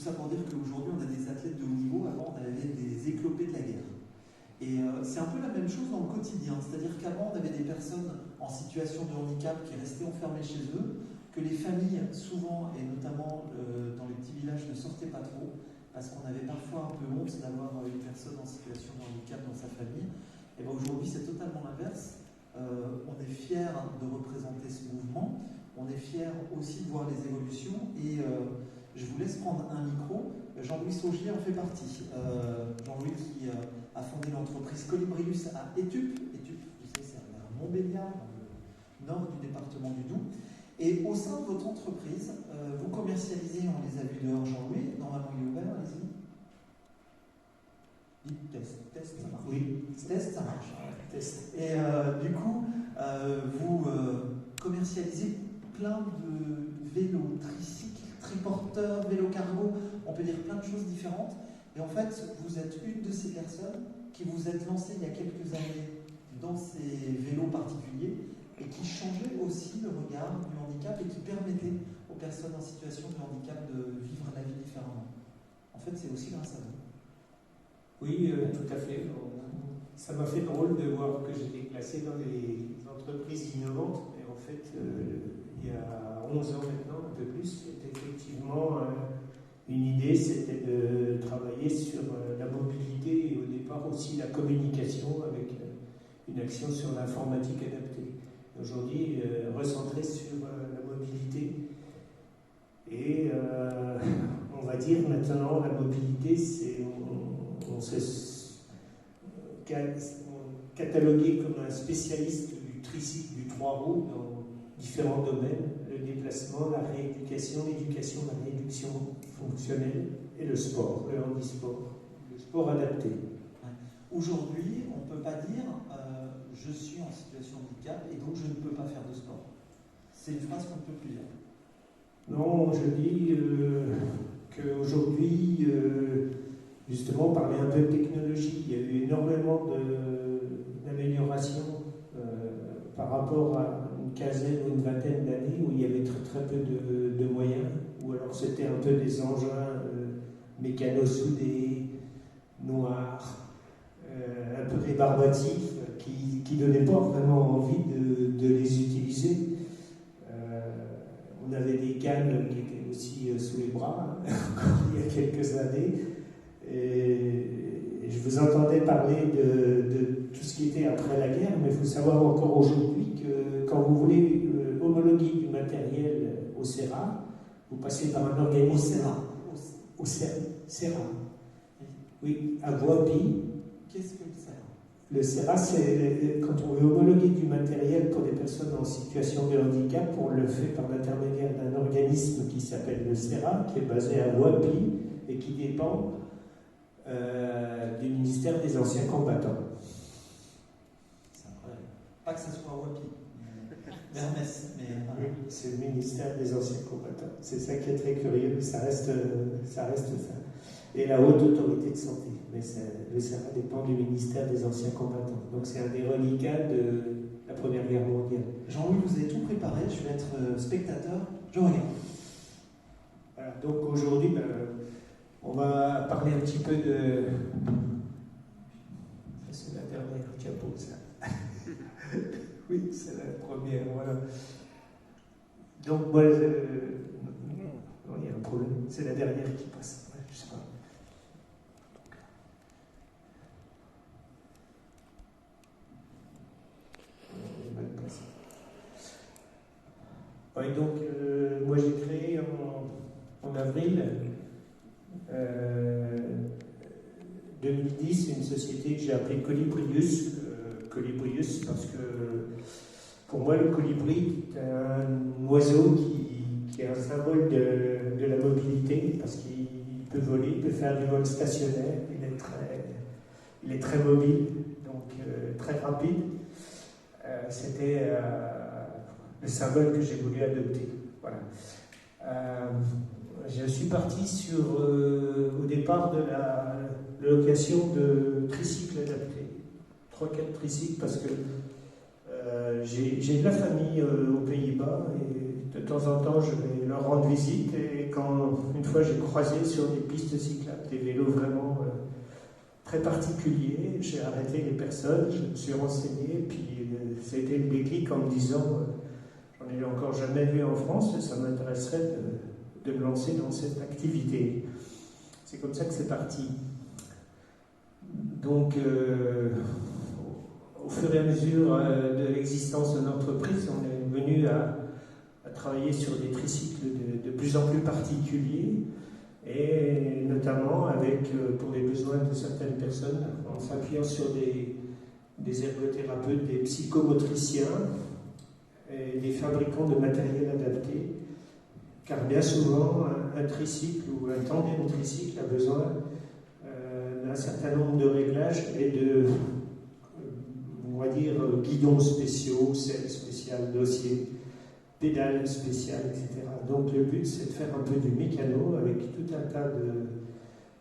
ça pour dire qu'aujourd'hui, on a des athlètes de haut niveau. Avant, on avait des éclopés de la guerre. Et c'est un peu la même chose dans le quotidien. C'est-à-dire qu'avant, on avait des personnes en situation de handicap qui restaient enfermées chez eux, que les familles, souvent, et notamment dans les petits villages, ne sortaient pas trop, parce qu'on avait parfois un peu honte d'avoir une personne en situation de handicap dans sa famille. Et bien aujourd'hui, c'est totalement l'inverse. On est fiers de représenter ce mouvement. On est fiers aussi de voir les évolutions. Et je vous laisse prendre un micro. Jean-Louis Saugier en fait partie. Jean-Louis qui a fondé l'entreprise Colibrius à Étup. Étup, vous savez, c'est à Montbéliard, dans le nord du département du Doubs. Et au sein de votre entreprise, vous commercialisez, on les a vus dehors, Jean-Louis, normalement il est ouvert, allez-y. Dites test, ça marche. Oui, test, ça marche. Test. Et du coup, vous commercialisez plein de vélos, tricycles, triporteurs, vélos cargo, on peut dire plein de choses différentes. Et en fait, vous êtes une de ces personnes qui vous êtes lancée il y a quelques années dans ces vélos particuliers et qui changeait aussi le regard du handicap et qui permettait aux personnes en situation de handicap de vivre la vie différemment. En fait, c'est aussi grâce à vous. Oui, tout à fait. Ça m'a fait drôle de voir que j'étais classé dans les entreprises innovantes. Et en fait, il y a 11 ans maintenant, un peu plus, c'était effectivement une idée, c'était de travailler sur la mobilité et au départ aussi la communication avec une action sur l'informatique adaptée. Aujourd'hui, recentré sur la mobilité. Et on va dire maintenant, la mobilité, c'est on s'est catalogué comme un spécialiste du tricycle, du trois roues dans différents domaines, le déplacement, la rééducation, l'éducation, la rééduction fonctionnelle et le sport, le handisport, le sport adapté. Aujourd'hui, on ne peut pas dire je suis en situation de handicap et donc je ne peux pas faire de sport. C'est une phrase qu'on ne peut plus dire. Non, je dis qu'aujourd'hui, justement, parler un peu de technologie, il y a eu énormément d'améliorations par rapport à une quinzaine ou une vingtaine d'années où il y avait très très peu de moyens, ou alors c'était un peu des engins mécano-soudés, noirs, un peu rébarbatifs, qui ne donnaient pas vraiment envie de les utiliser. On avait des cannes qui étaient aussi sous les bras, encore il y a quelques années. Et je vous entendais parler de tout ce qui était après la guerre, mais il faut savoir encore aujourd'hui que quand vous voulez homologuer du matériel au CERA, vous passez par un organisme. Au CERA. Oui, à Voipy. Qu'est-ce que le CERA? Le CERA, c'est quand on veut homologuer du matériel pour des personnes en situation de handicap, on le fait par l'intermédiaire d'un organisme qui s'appelle le CERA, qui est basé à Voipy et qui dépend du ministère des Anciens Combattants. C'est incroyable. Pas que ça soit Wapi, vers Metz. Oui, c'est le ministère des Anciens Combattants. C'est ça qui est très curieux, ça reste ça. Et la Haute Autorité de Santé. Mais le CERA dépend du ministère des Anciens Combattants. Donc c'est un des reliquats de la Première Guerre mondiale. Jean-Louis, vous avez tout préparé, je vais être spectateur, je regarde. Voilà, donc aujourd'hui, on va parler un petit peu de... C'est la dernière diapo, ça. Oui, c'est la première, voilà. Donc moi, non, il y a un problème, c'est la dernière qui passe. Ouais, je sais pas. Ouais, donc, moi j'ai créé en avril 2010 une société que j'ai appelée Colibrius. Colibrius parce que pour moi le colibri est un oiseau qui est un symbole de la mobilité parce qu'il peut voler, il peut faire du vol stationnaire, il est très mobile, donc très rapide. C'était le symbole que j'ai voulu adopter. Voilà. Je suis parti au départ de la location de tricycles adaptés. 3-4 tricycles parce que j'ai de la famille aux Pays-Bas et de temps en temps je vais leur rendre visite. Et une fois j'ai croisé sur des pistes cyclables des vélos vraiment très particuliers, j'ai arrêté les personnes, je me suis renseigné, puis c'était le déclic en me disant j'en ai encore jamais vu en France, ça m'intéresserait de me lancer dans cette activité. C'est comme ça que c'est parti. Donc, au fur et à mesure de l'existence de l'entreprise, on est venu à travailler sur des tricycles de plus en plus particuliers, et notamment pour les besoins de certaines personnes, en s'appuyant sur des ergothérapeutes, des psychomotriciens et des fabricants de matériel adapté, car bien souvent un tricycle ou un tandem tricycle a besoin d'un certain nombre de réglages et on va dire, guidons spéciaux, selles spéciales, dossiers, pédales spéciales, etc. Donc le but, c'est de faire un peu du mécano avec tout un tas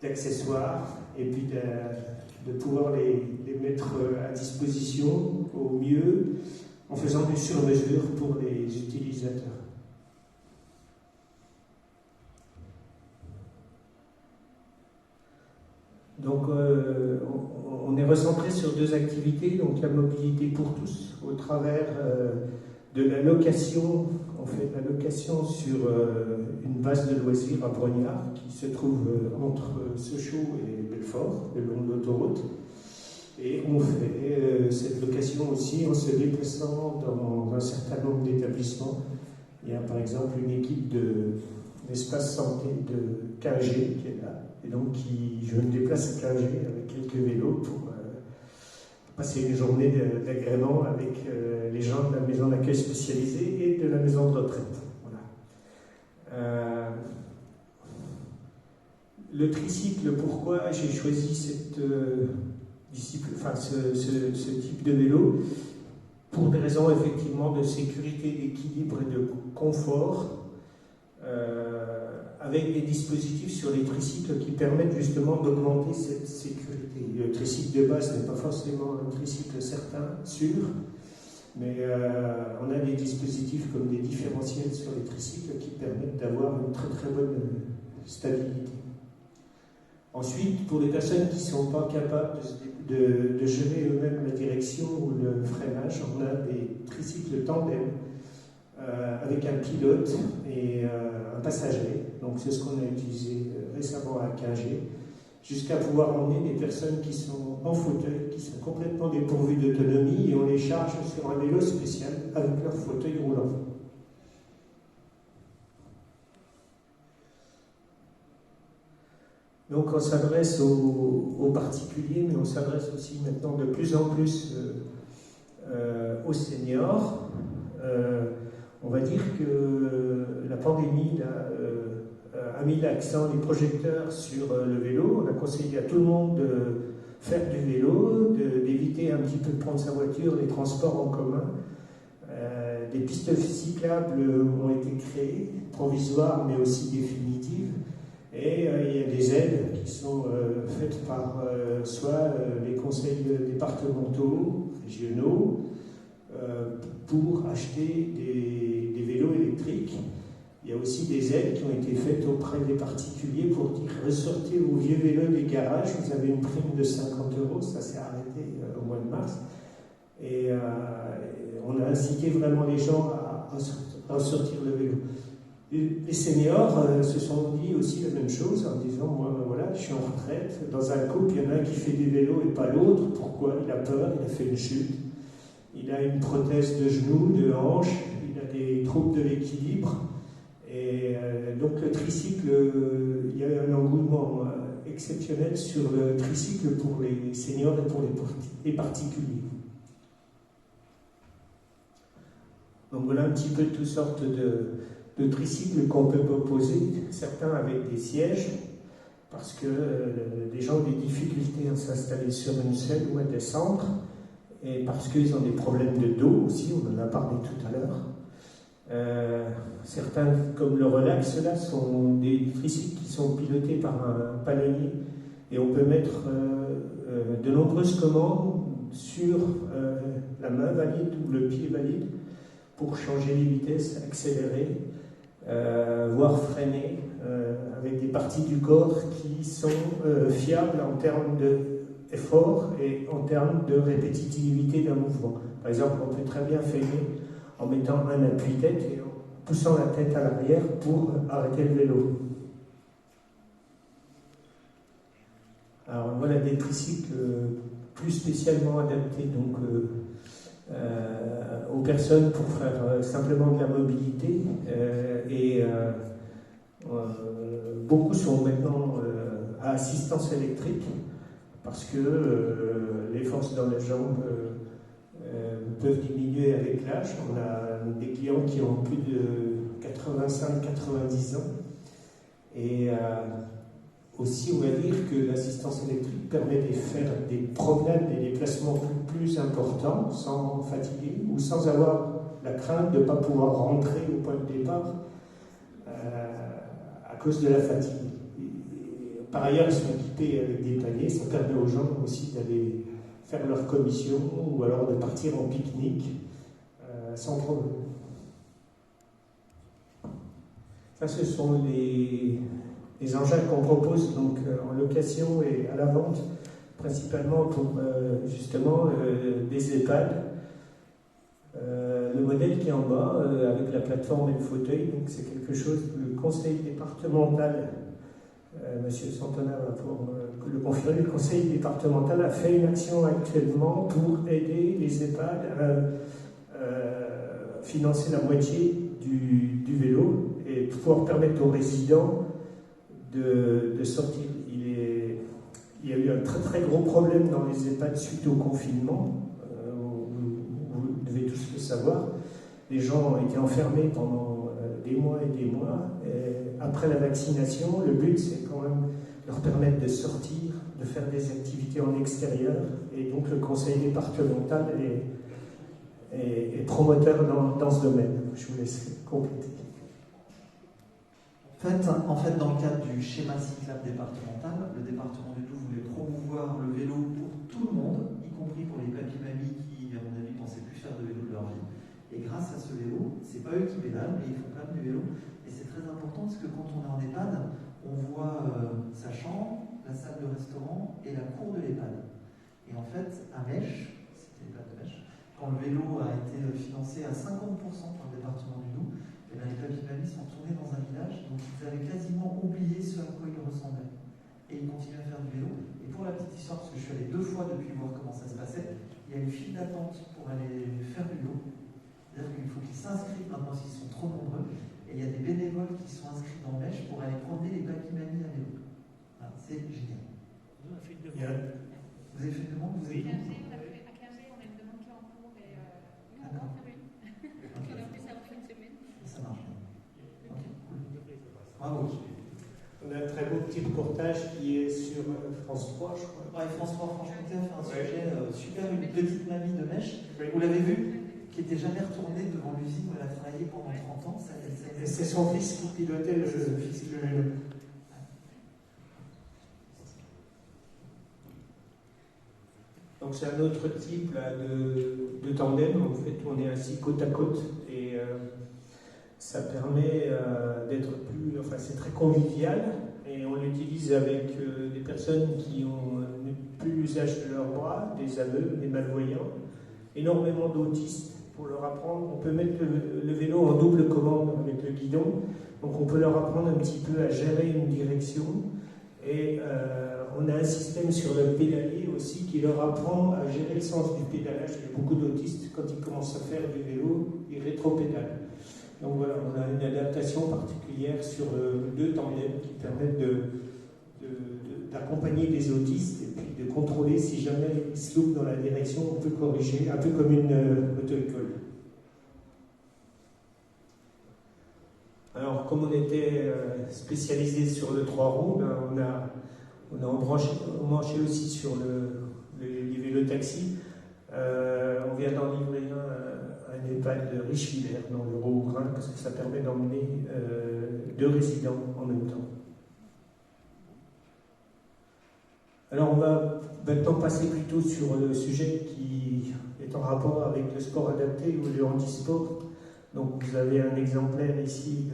d'accessoires et puis de pouvoir les mettre à disposition au mieux en faisant du sur-mesure pour les utilisateurs. Donc on est recentré sur deux activités, donc la mobilité pour tous au travers de la location. On fait la location sur une base de loisirs à Brognard qui se trouve entre Sochaux et Belfort, le long de l'autoroute. Et on fait cette location aussi en se déplaçant dans un certain nombre d'établissements. Il y a par exemple une équipe d'espace santé de 15G qui est là. Et donc je me déplace à 15G avec quelques vélos pour passer une journée d'agrément avec les gens de la maison d'accueil spécialisée et de la maison de retraite. Voilà. Le tricycle, pourquoi j'ai choisi cette discipline, ce type de vélo? Pour des raisons effectivement de sécurité, d'équilibre et de confort, avec des dispositifs sur les tricycles qui permettent justement d'augmenter cette sécurité. Le tricycle de base n'est pas forcément un tricycle certain, sûr, mais on a des dispositifs comme des différentiels sur les tricycles qui permettent d'avoir une très très bonne stabilité. Ensuite, pour les personnes qui ne sont pas capables de gérer eux-mêmes la direction ou le freinage, on a des tricycles tandem avec un pilote et un passager. Donc c'est ce qu'on a utilisé récemment à 15G, jusqu'à pouvoir emmener des personnes qui sont en fauteuil, qui sont complètement dépourvues d'autonomie, et on les charge sur un vélo spécial avec leur fauteuil roulant. Donc on s'adresse aux particuliers, mais on s'adresse aussi maintenant de plus en plus aux seniors. On va dire que la pandémie a mis l'accent, les projecteurs sur le vélo. On a conseillé à tout le monde de faire du vélo, d'éviter un petit peu de prendre sa voiture, les transports en commun. Des pistes cyclables ont été créées, provisoires mais aussi définitives. Et il y a des aides qui sont faites par soit les conseils départementaux, régionaux, pour acheter des vélos électriques. Il y a aussi des aides qui ont été faites auprès des particuliers pour dire ressortez vos vieux vélos des garages, vous avez une prime de 50 €, ça s'est arrêté au mois de mars. Et on a incité vraiment les gens à sortir le vélo. Les seniors se sont dit aussi la même chose en disant moi voilà, je suis en retraite, dans un couple il y en a un qui fait du vélo et pas l'autre, pourquoi? Il a peur, il a fait une chute, il a une prothèse de genou, de hanche, il a des troubles de l'équilibre. Et donc le tricycle, il y a un engouement exceptionnel sur le tricycle pour les seniors et pour les particuliers. Donc voilà un petit peu toutes sortes de tricycles qu'on peut proposer, certains avec des sièges, parce que les gens ont des difficultés à s'installer sur une selle ou à descendre, et parce qu'ils ont des problèmes de dos aussi, on en a parlé tout à l'heure. Certains, comme le Relax, là, sont des tricycles qui sont pilotés par un palonnier, et on peut mettre de nombreuses commandes sur la main valide ou le pied valide pour changer les vitesses, accélérer. voire freiner, avec des parties du corps qui sont fiables en termes d'effort et en termes de répétitivité d'un mouvement. Par exemple, on peut très bien freiner en mettant un appui-tête et en poussant la tête à l'arrière pour arrêter le vélo. Alors voilà des tricycles plus spécialement adaptés donc, aux personnes pour faire simplement de la mobilité. Beaucoup sont maintenant à assistance électrique parce que les forces dans les jambes peuvent diminuer avec l'âge. On a des clients qui ont plus de 85-90 ans. Et aussi, on va dire que l'assistance électrique permet de faire des promenades, des déplacements plus importants sans fatiguer ou sans avoir la crainte de ne pas pouvoir rentrer au point de départ à cause de la fatigue. Par ailleurs, ils sont équipés avec des paniers, ça permet aux gens aussi d'aller faire leur commission ou alors de partir en pique-nique sans problème. Ça, ce sont les engins qu'on propose donc, en location et à la vente, principalement pour justement des EHPAD. Le modèle qui est en bas, avec la plateforme et le fauteuil, c'est quelque chose que le conseil départemental, Monsieur Santona va pour le confirmer, le conseil départemental a fait une action actuellement pour aider les EHPAD à financer la moitié du vélo et pouvoir permettre aux résidents de sortir. Il y a eu un très très gros problème dans les EHPAD suite au confinement. Vous devez tous le savoir. Les gens ont été enfermés pendant des mois et des mois. Et après la vaccination, le but c'est quand même leur permettre de sortir, de faire des activités en extérieur. Et donc le conseil départemental est promoteur dans ce domaine. Je vous laisse compléter. En fait, dans le cadre du schéma cyclable départemental, le département du Doubs voulait promouvoir le vélo pour tout le monde, y compris pour les papis-mamies qui, à mon avis, ne pensaient plus faire de vélo de leur vie. Et grâce à ce vélo, c'est pas eux qui pédalent, mais ils font quand même du vélo. Et c'est très important parce que quand on est en EHPAD, on voit sa chambre, la salle de restaurant et la cour de l'EHPAD. Et en fait, à Mèche, c'était l'EHPAD de Mèche, quand le vélo a été financé à 50% par le département du Doubs, et bien les papis-mamies sont tournés dans un village, donc ils avaient quasiment oublié ce à quoi ils ressemblaient. Et ils continuaient à faire du vélo. Et pour la petite histoire, parce que je suis allé 2 fois depuis voir comment ça se passait, il y a une file d'attente pour aller faire du vélo. C'est-à-dire qu'il faut qu'ils s'inscrivent maintenant parce qu'ils sont trop nombreux. Et il y a des bénévoles qui sont inscrits dans Mèche pour aller promener les papis-mamies à vélo. Voilà, c'est génial. Vous avez fait une demande? Vous avez fait une demande? À 15 on a une demande qui est en cours et on va en faire une. On a fait ça en fin de semaine. Ça marche. Ok, cool. Bravo. On a un très beau petit reportage qui est sur France 3, je crois. Ouais, France 3 Franche-Comté a fait un sujet super, une petite mamie de Mèche. Vous l'avez vu? Qui n'était jamais retournée devant l'usine où elle a travaillé pendant 30 ans. Et c'est son fils qui pilotait le vélo. Donc c'est un autre type là, de tandem. En fait, on est assis côte à côte et ça permet d'être plus... Enfin, c'est très convivial et on l'utilise avec des personnes qui ont plus l'usage de leurs bras, des aveugles, des malvoyants, énormément d'autistes pour leur apprendre. On peut mettre le vélo en double commande avec le guidon, donc on peut leur apprendre un petit peu à gérer une direction et on a un système sur le pédalier aussi qui leur apprend à gérer le sens du pédalage. Il y a beaucoup d'autistes, quand ils commencent à faire du vélo, ils rétro-pédalent. Donc voilà, on a une adaptation particulière sur 2 tandems qui permettent d'accompagner des autistes et puis de contrôler si jamais ils se loupent dans la direction, on peut corriger, un peu comme une auto-école. Alors, comme on était spécialisé sur le 3 roues, on a branché aussi sur les vélos-taxis. On vient d'en livrer un EHPAD de Richevillers dans le Haut-Rhin parce que ça permet d'emmener 2 résidents en même temps. Alors on va maintenant passer plutôt sur le sujet qui est en rapport avec le sport adapté ou le handisport. Donc vous avez un exemplaire ici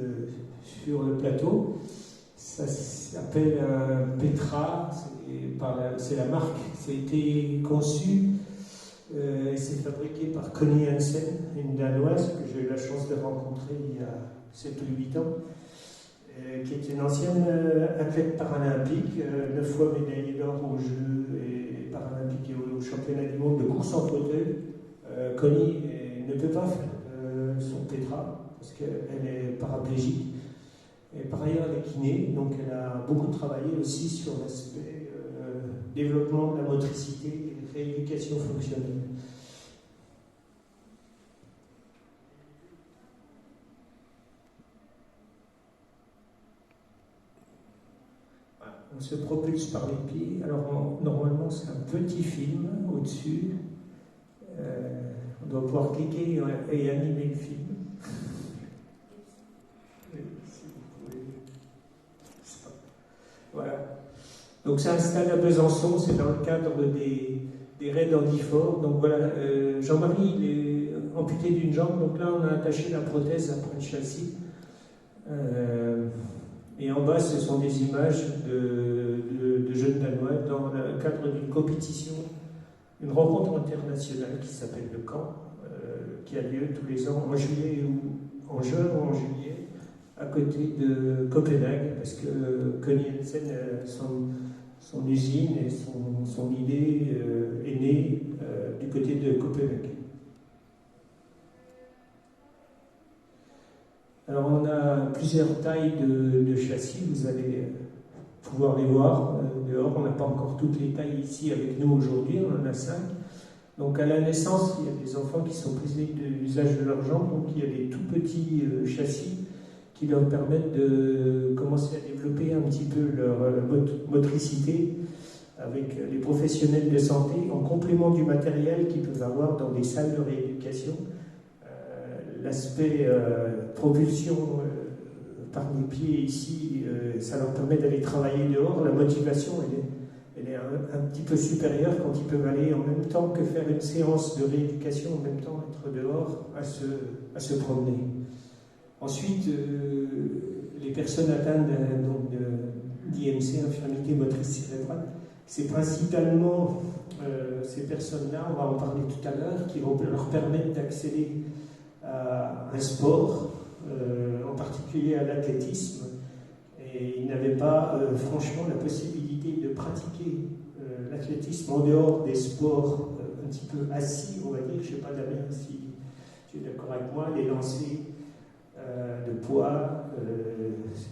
sur le plateau. Ça s'appelle un Petra, c'est la marque. Ça a été conçu et c'est fabriqué par Connie Hansen, une Danoise que j'ai eu la chance de rencontrer il y a 7 ou 8 ans, qui est une ancienne athlète paralympique, 9 fois médaillée d'or aux Jeux et paralympiques et au championnat du monde de course en fauteuil. Connie ne peut pas faire son Petra parce qu'elle est paraplégique. Et par ailleurs, elle est kiné, donc elle a beaucoup travaillé aussi sur l'aspect développement de la motricité et rééducation fonctionnelle. On se propulse par les pieds. Alors, normalement, c'est un petit film au-dessus. On doit pouvoir cliquer et animer le film. Voilà. Donc, c'est un stade à Besançon, c'est dans le cadre des raids Andifort. Donc, voilà, Jean-Marie, il est amputé d'une jambe. Donc, là, on a attaché la prothèse après le châssis. Et en bas, ce sont des images de jeunes Danois dans le cadre d'une compétition, une rencontre internationale qui s'appelle le Camp, qui a lieu tous les ans en juillet ou en juin ou en juillet, à côté de Copenhague, parce que Connie Hansen, son usine et son idée est née du côté de Copenhague. Alors on a plusieurs tailles de châssis, vous allez pouvoir les voir dehors. On n'a pas encore toutes les tailles ici avec nous aujourd'hui, on en a 5. Donc à la naissance, il y a des enfants qui sont privés de l'usage de leurs jambes, donc il y a des tout petits châssis qui leur permettent de commencer à développer un petit peu leur motricité avec les professionnels de santé en complément du matériel qu'ils peuvent avoir dans des salles de rééducation. L'aspect propulsion par les pieds ici, ça leur permet d'aller travailler dehors. La motivation, elle est un petit peu supérieure quand ils peuvent aller en même temps que faire une séance de rééducation, en même temps être dehors à se promener. Ensuite, les personnes atteintes d'IMC, infirmité motrice cérébrale, c'est principalement ces personnes-là, on va en parler tout à l'heure, qui vont leur permettre d'accéder à un sport, en particulier à l'athlétisme, et ils n'avaient pas franchement la possibilité de pratiquer l'athlétisme en dehors des sports un petit peu assis, on va dire. Je ne sais pas, Damien, si tu es d'accord avec moi, les lancers de poids,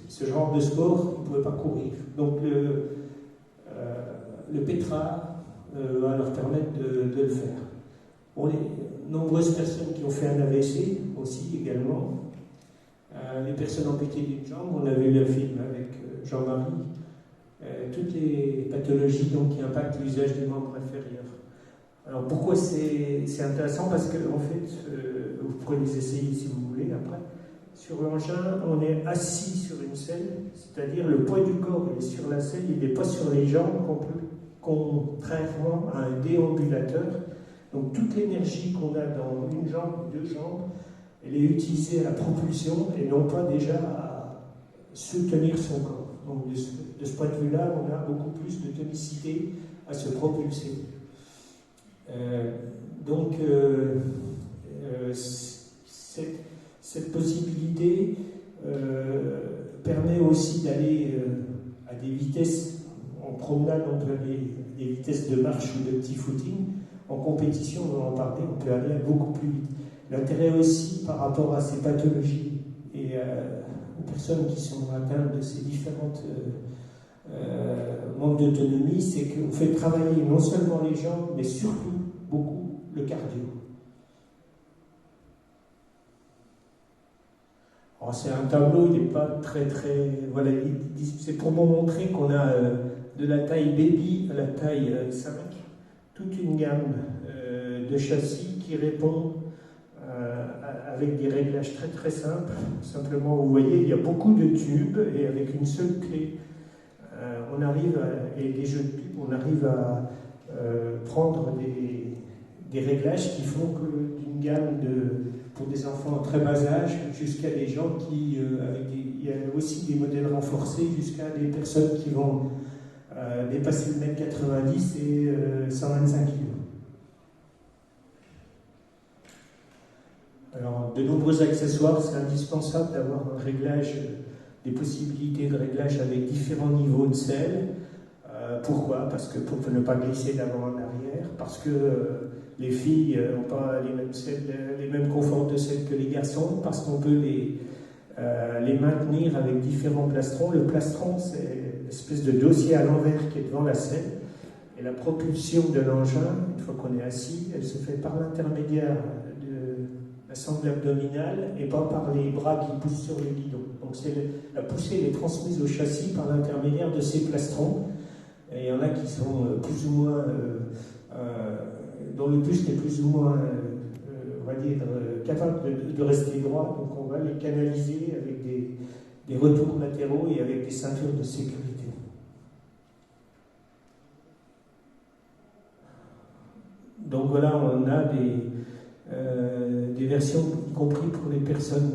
ce genre de sport, ils ne pouvaient pas courir. Donc le Petra va leur permettre de le faire. On est nombreuses personnes qui ont fait un AVC aussi également. Les personnes amputées d'une jambe, on a vu le film avec Jean-Marie. Toutes les pathologies donc, qui impactent l'usage des membres inférieurs. Alors pourquoi c'est intéressant? Parce que en fait, vous pourrez les essayer si vous voulez après. Sur l'engin, on est assis sur une selle, c'est-à-dire le poids du corps est sur la selle, il n'est pas sur les jambes, contrairement à un déambulateur. Donc toute l'énergie qu'on a dans une jambe ou 2 jambes, elle est utilisée à la propulsion et non pas déjà à soutenir son corps. Donc de ce point de vue-là, on a beaucoup plus de tonicité à se propulser. Cette possibilité permet aussi d'aller à des vitesses, en promenade on peut aller à des vitesses de marche ou de petit footing. En compétition, on va en parler, on peut aller beaucoup plus vite. L'intérêt aussi par rapport à ces pathologies et aux personnes qui sont atteintes de ces différentes manques d'autonomie, c'est qu'on fait travailler non seulement les jambes, mais surtout beaucoup le cardio. Alors c'est un tableau, il n'est pas très... Voilà, c'est pour vous montrer qu'on a de la taille baby à la taille 5, toute une gamme de châssis qui répond avec des réglages très très simples. Simplement, vous voyez, il y a beaucoup de tubes et avec une seule clé, on arrive et des jeux de tubes, on arrive à prendre des réglages qui font que d'une gamme pour des enfants en très bas âge, jusqu'à des gens qui, il y a aussi des modèles renforcés, jusqu'à des personnes qui vont dépasser le mètre 90 et 125 kg. Alors, de nombreux accessoires, c'est indispensable d'avoir un réglage, des possibilités de réglage avec différents niveaux de selle. Pourquoi? Parce que pour ne pas glisser d'avant en arrière, parce que les filles n'ont pas les mêmes conforts de selle que les garçons, parce qu'on peut les maintenir avec différents plastrons. Le plastron, c'est l'espèce de dossier à l'envers qui est devant la selle, et la propulsion de l'engin, une fois qu'on est assis, elle se fait par l'intermédiaire de la sangle abdominale et pas par les bras qui poussent sur le guidon. Donc la poussée est transmise au châssis par l'intermédiaire de ces plastrons. Et il y en a qui sont plus ou moins, dont le buste est plus ou moins, on va dire, capable de rester droit. Donc on va les canaliser avec des retours latéraux et avec des ceintures de sécurité. Donc voilà, on a des versions, y compris pour les personnes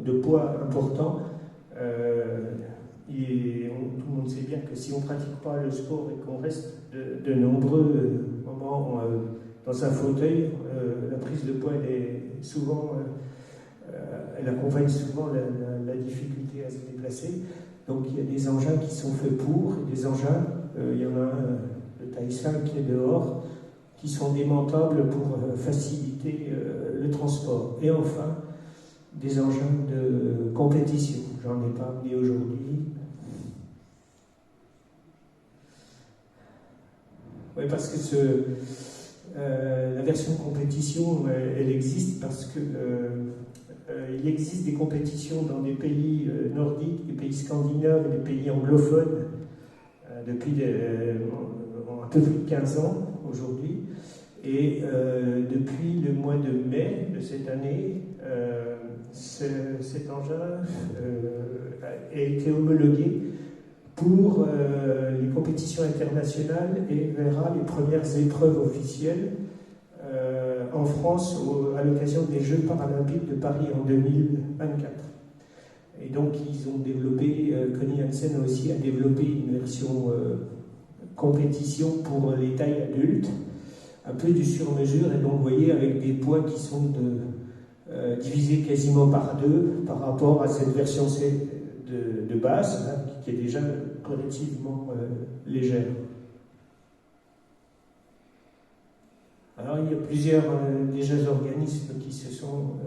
de poids important. Tout le monde sait bien que si on ne pratique pas le sport et qu'on reste de nombreux moments dans un fauteuil, la prise de poids elle accompagne souvent la difficulté à se déplacer. Donc il y a des engins qui sont faits pour, et des engins, il y en a un, le taille 5 qui est dehors, qui sont démontables pour faciliter le transport. Et enfin, des engins de compétition. J'en ai pas amené aujourd'hui. Oui, parce que la version compétition, elle existe parce que il existe des compétitions dans des pays nordiques, des pays scandinaves et des pays anglophones depuis un peu plus de 15 ans aujourd'hui. Et depuis le mois de mai de cette année, cet engin a été homologué pour les compétitions internationales et verra les premières épreuves officielles en France à l'occasion des Jeux paralympiques de Paris en 2024. Et donc ils ont développé, Conny Hansen aussi a développé une version compétition pour les tailles adultes, un peu du sur-mesure, et donc vous voyez avec des poids qui sont divisés quasiment par deux par rapport à cette version de base, hein, qui est déjà relativement légère. Alors il y a plusieurs déjà organismes qui se sont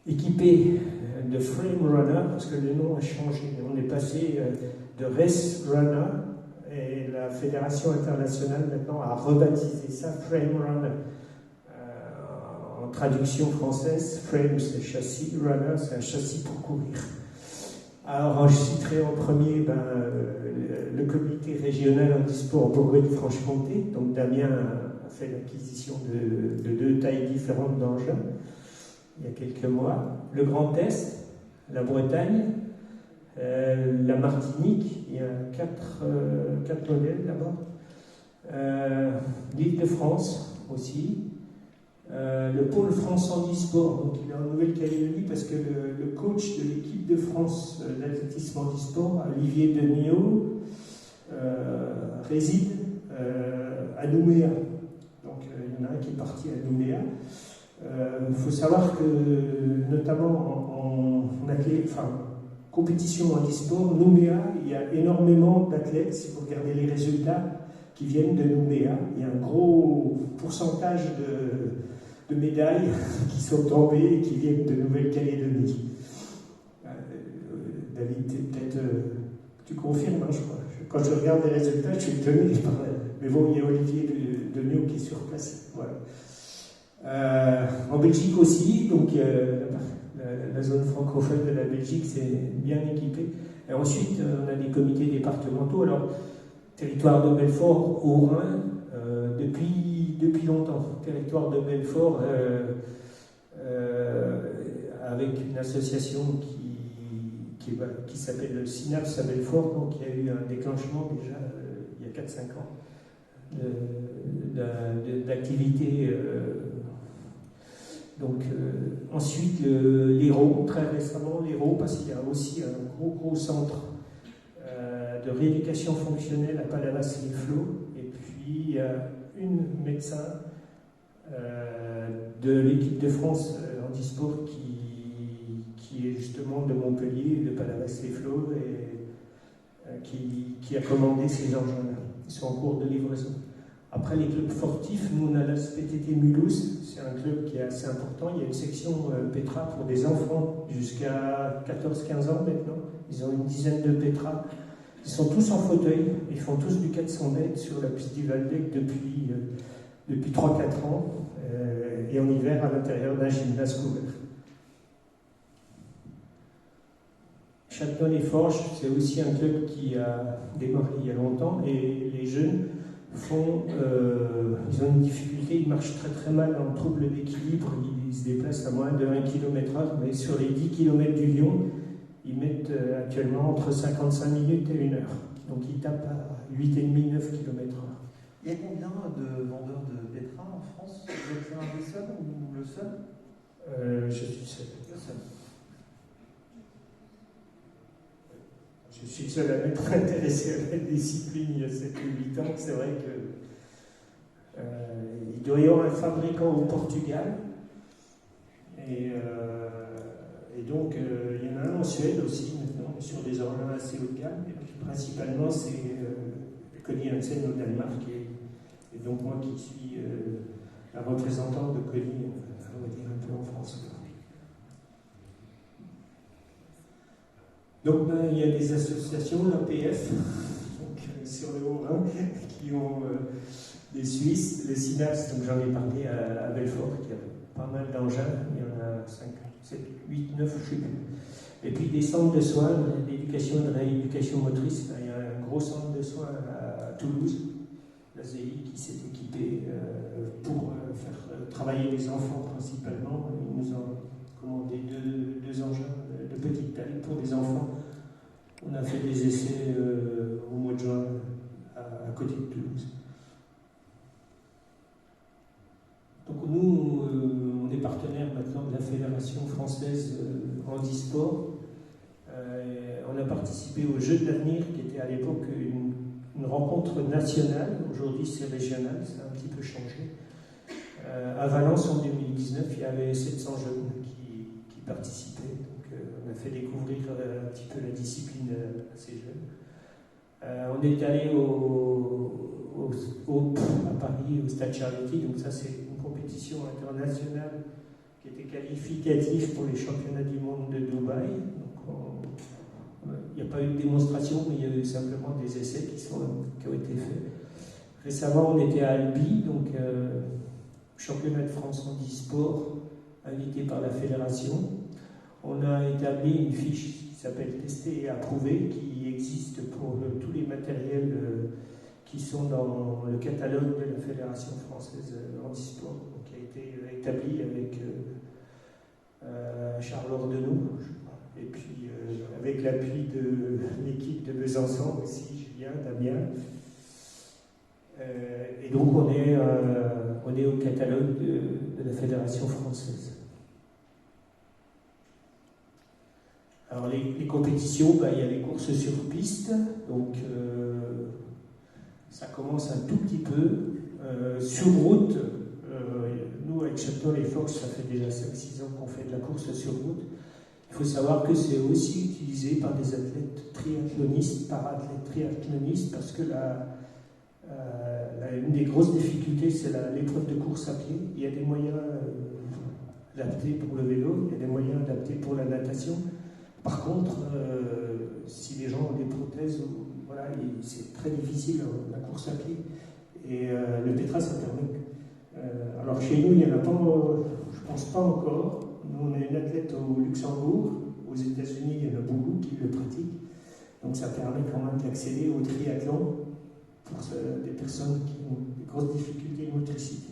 équipés de Frame Runner, parce que le nom a changé. On est passé de Race Runner, et la Fédération internationale maintenant a rebaptisé ça Frame Runner. En traduction française, frame c'est châssis, runner c'est un châssis pour courir. Alors je citerai en premier le comité régional handisport Bourgogne-Franche-Comté. Donc Damien a fait l'acquisition de deux tailles différentes d'engins il y a quelques mois. Le Grand Est, la Bretagne, la Martinique, il y a quatre modèles là-bas. L'Île-de-France aussi. Le pôle France Handisport, donc il est en Nouvelle-Calédonie parce que le coach de l'équipe de France d'athlétisme handisport, Olivier Deniau, réside à Nouméa. Donc il y en a un qui est parti à Nouméa. Il faut savoir que, notamment en compétition handisport, Nouméa, il y a énormément d'athlètes, si vous regardez les résultats, qui viennent de Nouméa. Il y a un gros pourcentage de médailles qui sont tombées et qui viennent de Nouvelle-Calédonie. David, peut-être tu confirmes, hein, je crois. Quand je regarde les résultats, je suis étonné. Mais bon, il y a Olivier Deniau qui est sur place. Voilà. En Belgique aussi, donc la zone francophone de la Belgique, c'est bien équipé. Et ensuite, on a des comités départementaux. Alors, territoire de Belfort, au Rhin, depuis longtemps. Territoire de Belfort, avec une association qui s'appelle le Synapse à Belfort, donc il y a eu un déclenchement déjà il y a 4-5 ans d'activité Donc, ensuite, l'Hérault, très récemment, l'Hérault, parce qu'il y a aussi un gros centre de rééducation fonctionnelle à Palavas-les-Flots. Et puis, il y a une médecin de l'équipe de France handisport qui est justement de Montpellier, de Palavas-les-Flots, et qui a commandé ces engins-là. Ils sont en cours de livraison. Après les clubs sportifs, nous on a la SPTT Mulhouse, c'est un club qui est assez important. Il y a une section Petra pour des enfants jusqu'à 14-15 ans maintenant. Ils ont une dizaine de Petra. Ils sont tous en fauteuil, ils font tous du 400 mètres sur la piste du Valdec depuis 3-4 ans, et en hiver à l'intérieur d'un gymnase couvert. Châtenois-les-Forges, c'est aussi un club qui a démarré il y a longtemps, et les jeunes ils ont une difficulté, ils marchent très mal en trouble d'équilibre, ils se déplacent à moins de 1 km/h, mais sur les 10 km du Lyon, ils mettent actuellement entre 55 minutes et 1 heure. Donc ils tapent à 8,5-9 km/h. Il y a combien de vendeurs de Petra en France? Vous êtes l'un des seuls ou le seul? Je suis seul. Le seul. Je suis seul à m'être intéressé à la discipline il y a 7 ou 8 ans. C'est vrai que il doit y avoir un fabricant au Portugal. Et donc, il y en a un en Suède aussi maintenant, sur des engins assez haut de gamme. Et principalement, c'est Conny Hansen au Danemark. Et donc, moi qui suis la représentante de Conny, on va dire un peu en France. Donc, il y a des associations, l'APF, sur le Haut-Rhin, qui ont des Suisses, le SINAPS, donc j'en ai parlé à Belfort, qui a pas mal d'engins, il y en a 5, 7, 8, 9, je ne sais plus. Et puis des centres de soins, d'éducation et de rééducation motrice. Il y a un gros centre de soins à Toulouse, l'ASEI, qui s'est équipé pour faire travailler les enfants principalement. Ils nous ont commandé deux engins de petite taille pour les enfants. On a fait des essais au mois de juin à côté de Toulouse. Donc nous, on est partenaire maintenant de la Fédération française handisport. On a participé aux Jeux de l'avenir, qui était à l'époque une rencontre nationale. Aujourd'hui, c'est régional, ça a un petit peu changé. À Valence, en 2019, il y avait 700 jeunes qui participaient. Donc, on a fait découvrir un petit peu la discipline à ces jeunes. On est allé à Paris, au Stade Charity. Donc ça, c'est une compétition internationale qui était qualificative pour les championnats du monde de Dubaï. Il n'y a pas eu de démonstration, mais il y a eu simplement des essais qui ont été faits. Récemment, on était à Albi, donc championnat de France handisport, invité par la fédération. On a établi une fiche qui s'appelle Tester et Approuver, qui existe pour tous les matériels qui sont dans le catalogue de la Fédération française handisport, qui a été établi avec Charles Ordenot, et puis avec l'appui de l'équipe de Besançon aussi, Julien, Damien. Et donc on est au catalogue de la Fédération française. Alors les compétitions, il y a les courses sur piste, donc ça commence un tout petit peu. Sur route, nous avec Châtenois-les-Forges, ça fait déjà 5-6 ans qu'on fait de la course sur route. Il faut savoir que c'est aussi utilisé par des athlètes triathlonistes, para-athlètes triathlonistes, parce que une des grosses difficultés, c'est l'épreuve de course à pied. Il y a des moyens adaptés pour le vélo, il y a des moyens adaptés pour la natation. Par contre, si les gens ont des prothèses, voilà, c'est très difficile la course à pied. Et le Petra, ça permet. Alors chez nous, il n'y en a pas, je pense pas encore. Nous, on a une athlète au Luxembourg. Aux États-Unis, il y en a beaucoup qui le pratiquent. Donc ça permet quand même d'accéder au triathlon pour des personnes qui ont des grosses difficultés de motricité.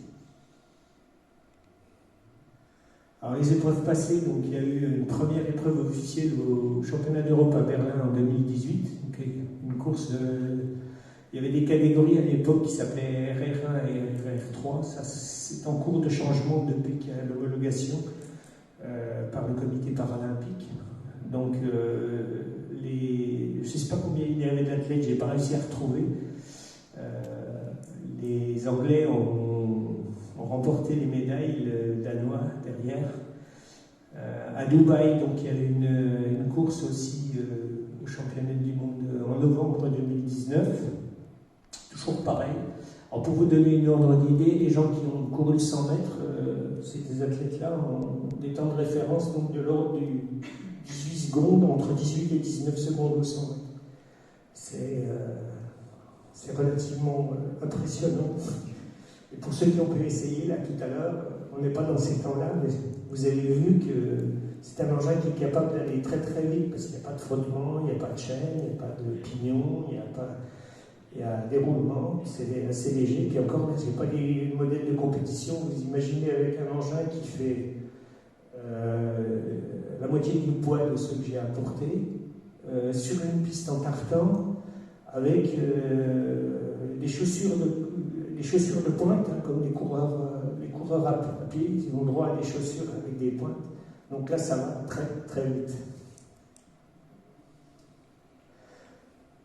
Alors les épreuves passées, donc il y a eu une première épreuve officielle au championnat d'Europe à Berlin en 2018, donc une course Il y avait des catégories à l'époque qui s'appelaient RR1 et RR3. Ça, c'est en cours de changement depuis qu'il y a l'homologation par le comité paralympique. Donc, je ne sais pas combien il y avait d'athlètes, je n'ai pas réussi à retrouver. Les Anglais ont remporté les médailles, le Danois derrière. À Dubaï, donc il y avait une course aussi au championnat du monde en novembre 2019. Toujours pareil. Alors pour vous donner une ordre d'idée, les gens qui ont couru le 100 mètres, ces athlètes-là ont des temps de référence donc de l'ordre du 18 secondes, entre 18 et 19 secondes au 100 mètres. C'est relativement impressionnant. Et pour ceux qui ont pu essayer, là, tout à l'heure, on n'est pas dans ces temps-là, mais vous avez vu que c'est un engin qui est capable d'aller très très vite, parce qu'il n'y a pas de frottement, il n'y a pas de chaîne, il n'y a pas de pignon, il y a des roulements, c'est assez léger. Puis encore, ce n'est pas des modèles de compétition. Vous imaginez avec un engin qui fait la moitié du poids de ce que j'ai apporté, sur une piste en tartan, avec des chaussures de pointe, hein, comme les coureurs à pied, ils ont droit à des chaussures avec des pointes. Donc là, ça va très très vite.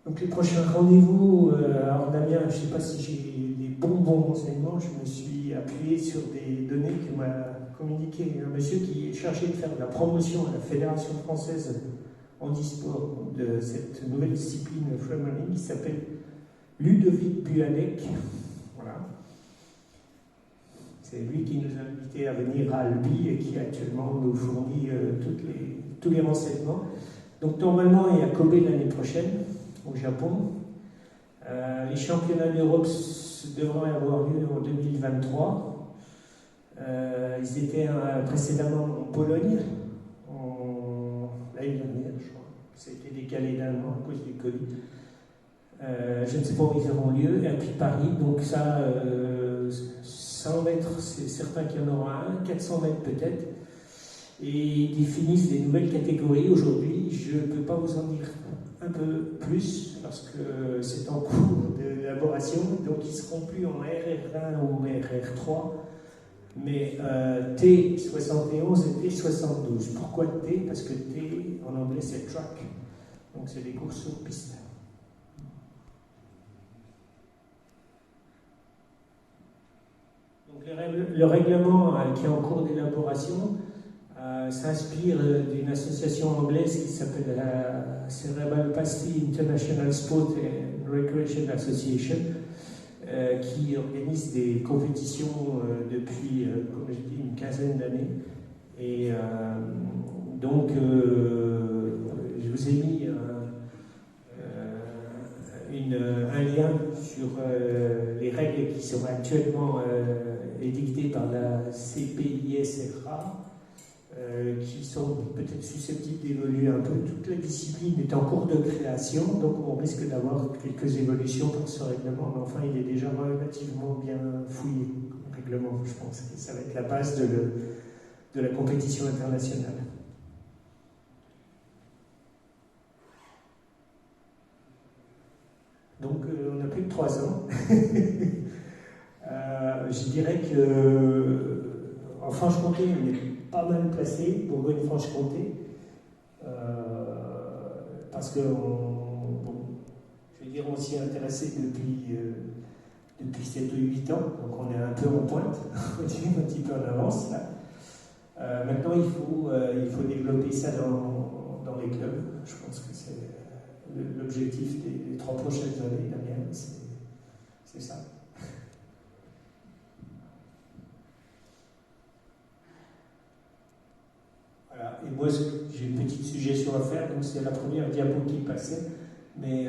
Donc les prochains rendez-vous, alors Damien, je ne sais pas si j'ai des bons renseignements, je me suis appuyé sur des données que m'a communiqué un monsieur qui est chargé de faire de la promotion à la Fédération française handisport de cette nouvelle discipline freerunning qui s'appelle Ludovic Bualec. Voilà. C'est lui qui nous a invités à venir à Albi et qui actuellement nous fournit tous les renseignements. Donc normalement, il y a Kobe l'année prochaine au Japon. Les championnats d'Europe devraient avoir lieu en 2023. Ils étaient précédemment en Pologne, l'année dernière, je crois. Ça a été décalé d'un an à cause du Covid. Je ne sais pas où ils auront lieu. Et puis Paris, donc ça, 100 mètres, c'est certain qu'il y en aura un, 400 mètres peut-être. Et ils définissent des nouvelles catégories. Aujourd'hui, je ne peux pas vous en dire un peu plus parce que c'est en cours d'élaboration. Donc ils ne seront plus en RR1 ou RR3, mais T71 et T72. Pourquoi T? Parce que T, en anglais, c'est track. Donc c'est des courses sur piste. Donc le règlement qui est en cours d'élaboration s'inspire d'une association anglaise qui s'appelle la Cerebral Palsy International Sport and Recreation Association, qui organise des compétitions depuis, comme je dis, une quinzaine d'années. Et donc, je vous ai mis un lien sur les règles qui sont actuellement édictées par la CPISRA, qui sont peut-être susceptibles d'évoluer un peu. Toute la discipline est en cours de création, donc on risque d'avoir quelques évolutions par ce règlement, mais enfin il est déjà relativement bien fouillé, le règlement. Je pense que ça va être la base de la compétition internationale. Donc on a plus de 3 ans. Je dirais que en Franche-Comté, on est pas mal placé, Bourgogne-Franche-Comté, parce que je veux dire, on s'y est intéressé depuis 7 ou 8 ans, donc on est un peu en pointe, un petit peu en avance là. Maintenant, il faut développer ça dans les clubs. Je pense que c'est l'objectif des 3 prochaines années, Damien, c'est ça. Voilà. Et moi, j'ai une petite suggestion à faire, donc c'est la première diapo qui passait, mais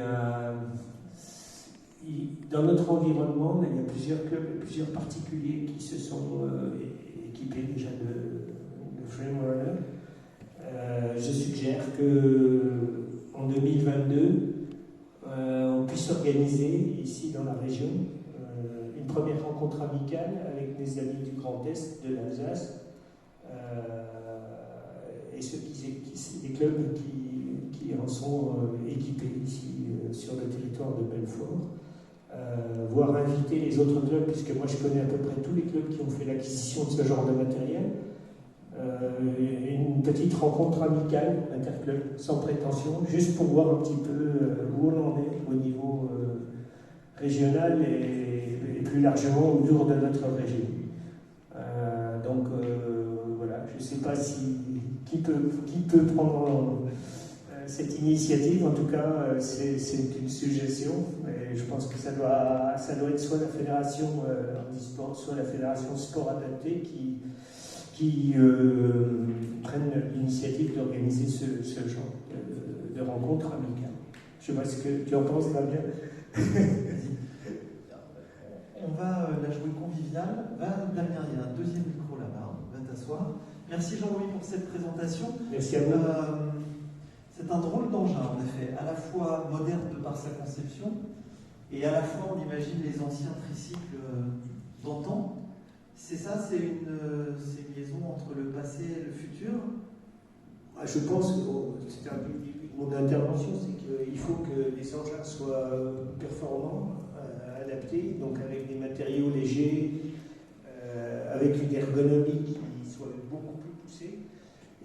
dans notre environnement, il y a plusieurs clubs, plusieurs particuliers qui se sont équipés déjà de frame runner. Je suggère qu'en 2022, on puisse organiser ici dans la région une première rencontre amicale avec mes amis du Grand Est, de l'Alsace, et les clubs qui en sont équipés ici sur le territoire de Belfort. voire inviter les autres clubs, puisque moi je connais à peu près tous les clubs qui ont fait l'acquisition de ce genre de matériel. Une petite rencontre amicale, interclub, sans prétention, juste pour voir un petit peu où on en est au niveau régional et plus largement autour de notre région. Voilà, je ne sais pas qui peut prendre cette initiative. En tout cas, c'est une suggestion, mais je pense que ça doit être soit la fédération handisport, soit la fédération sport adapté qui prennent l'initiative d'organiser ce genre de rencontre amicale. Je ne sais pas ce que tu en penses, Fabien. On va la jouer conviviale. Damien, il y a un deuxième micro là-bas. Va t'asseoir. Merci Jean-Louis pour cette présentation. Merci à vous. C'est un drôle d'engin, en effet, à la fois moderne de par sa conception, et à la fois on imagine les anciens tricycles d'antan. C'est ça, c'est une liaison entre le passé et le futur. Je pense que c'est un peu mon intervention, c'est qu'il faut que les engins soient performants, adaptés, donc avec des matériaux légers, avec une ergonomie qui soit beaucoup plus poussée,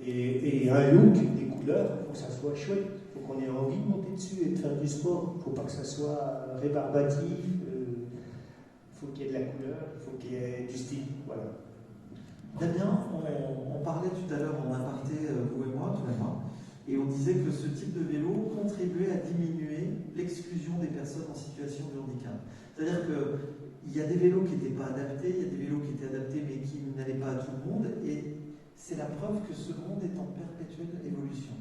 et un look, des couleurs, il faut que ça soit chouette, il faut qu'on ait envie de monter dessus et de faire du sport, il ne faut pas que ça soit rébarbatif, il faut qu'il y ait de la couleur, il faut qu'il y ait du style, voilà. Damien, on parlait tout à l'heure en aparté, vous et moi, et on disait que ce type de vélo contribuait à diminuer l'exclusion des personnes en situation de handicap. C'est-à-dire qu'il y a des vélos qui n'étaient pas adaptés, il y a des vélos qui étaient adaptés mais qui n'allaient pas à tout le monde, et c'est la preuve que ce monde est en perpétuelle évolution.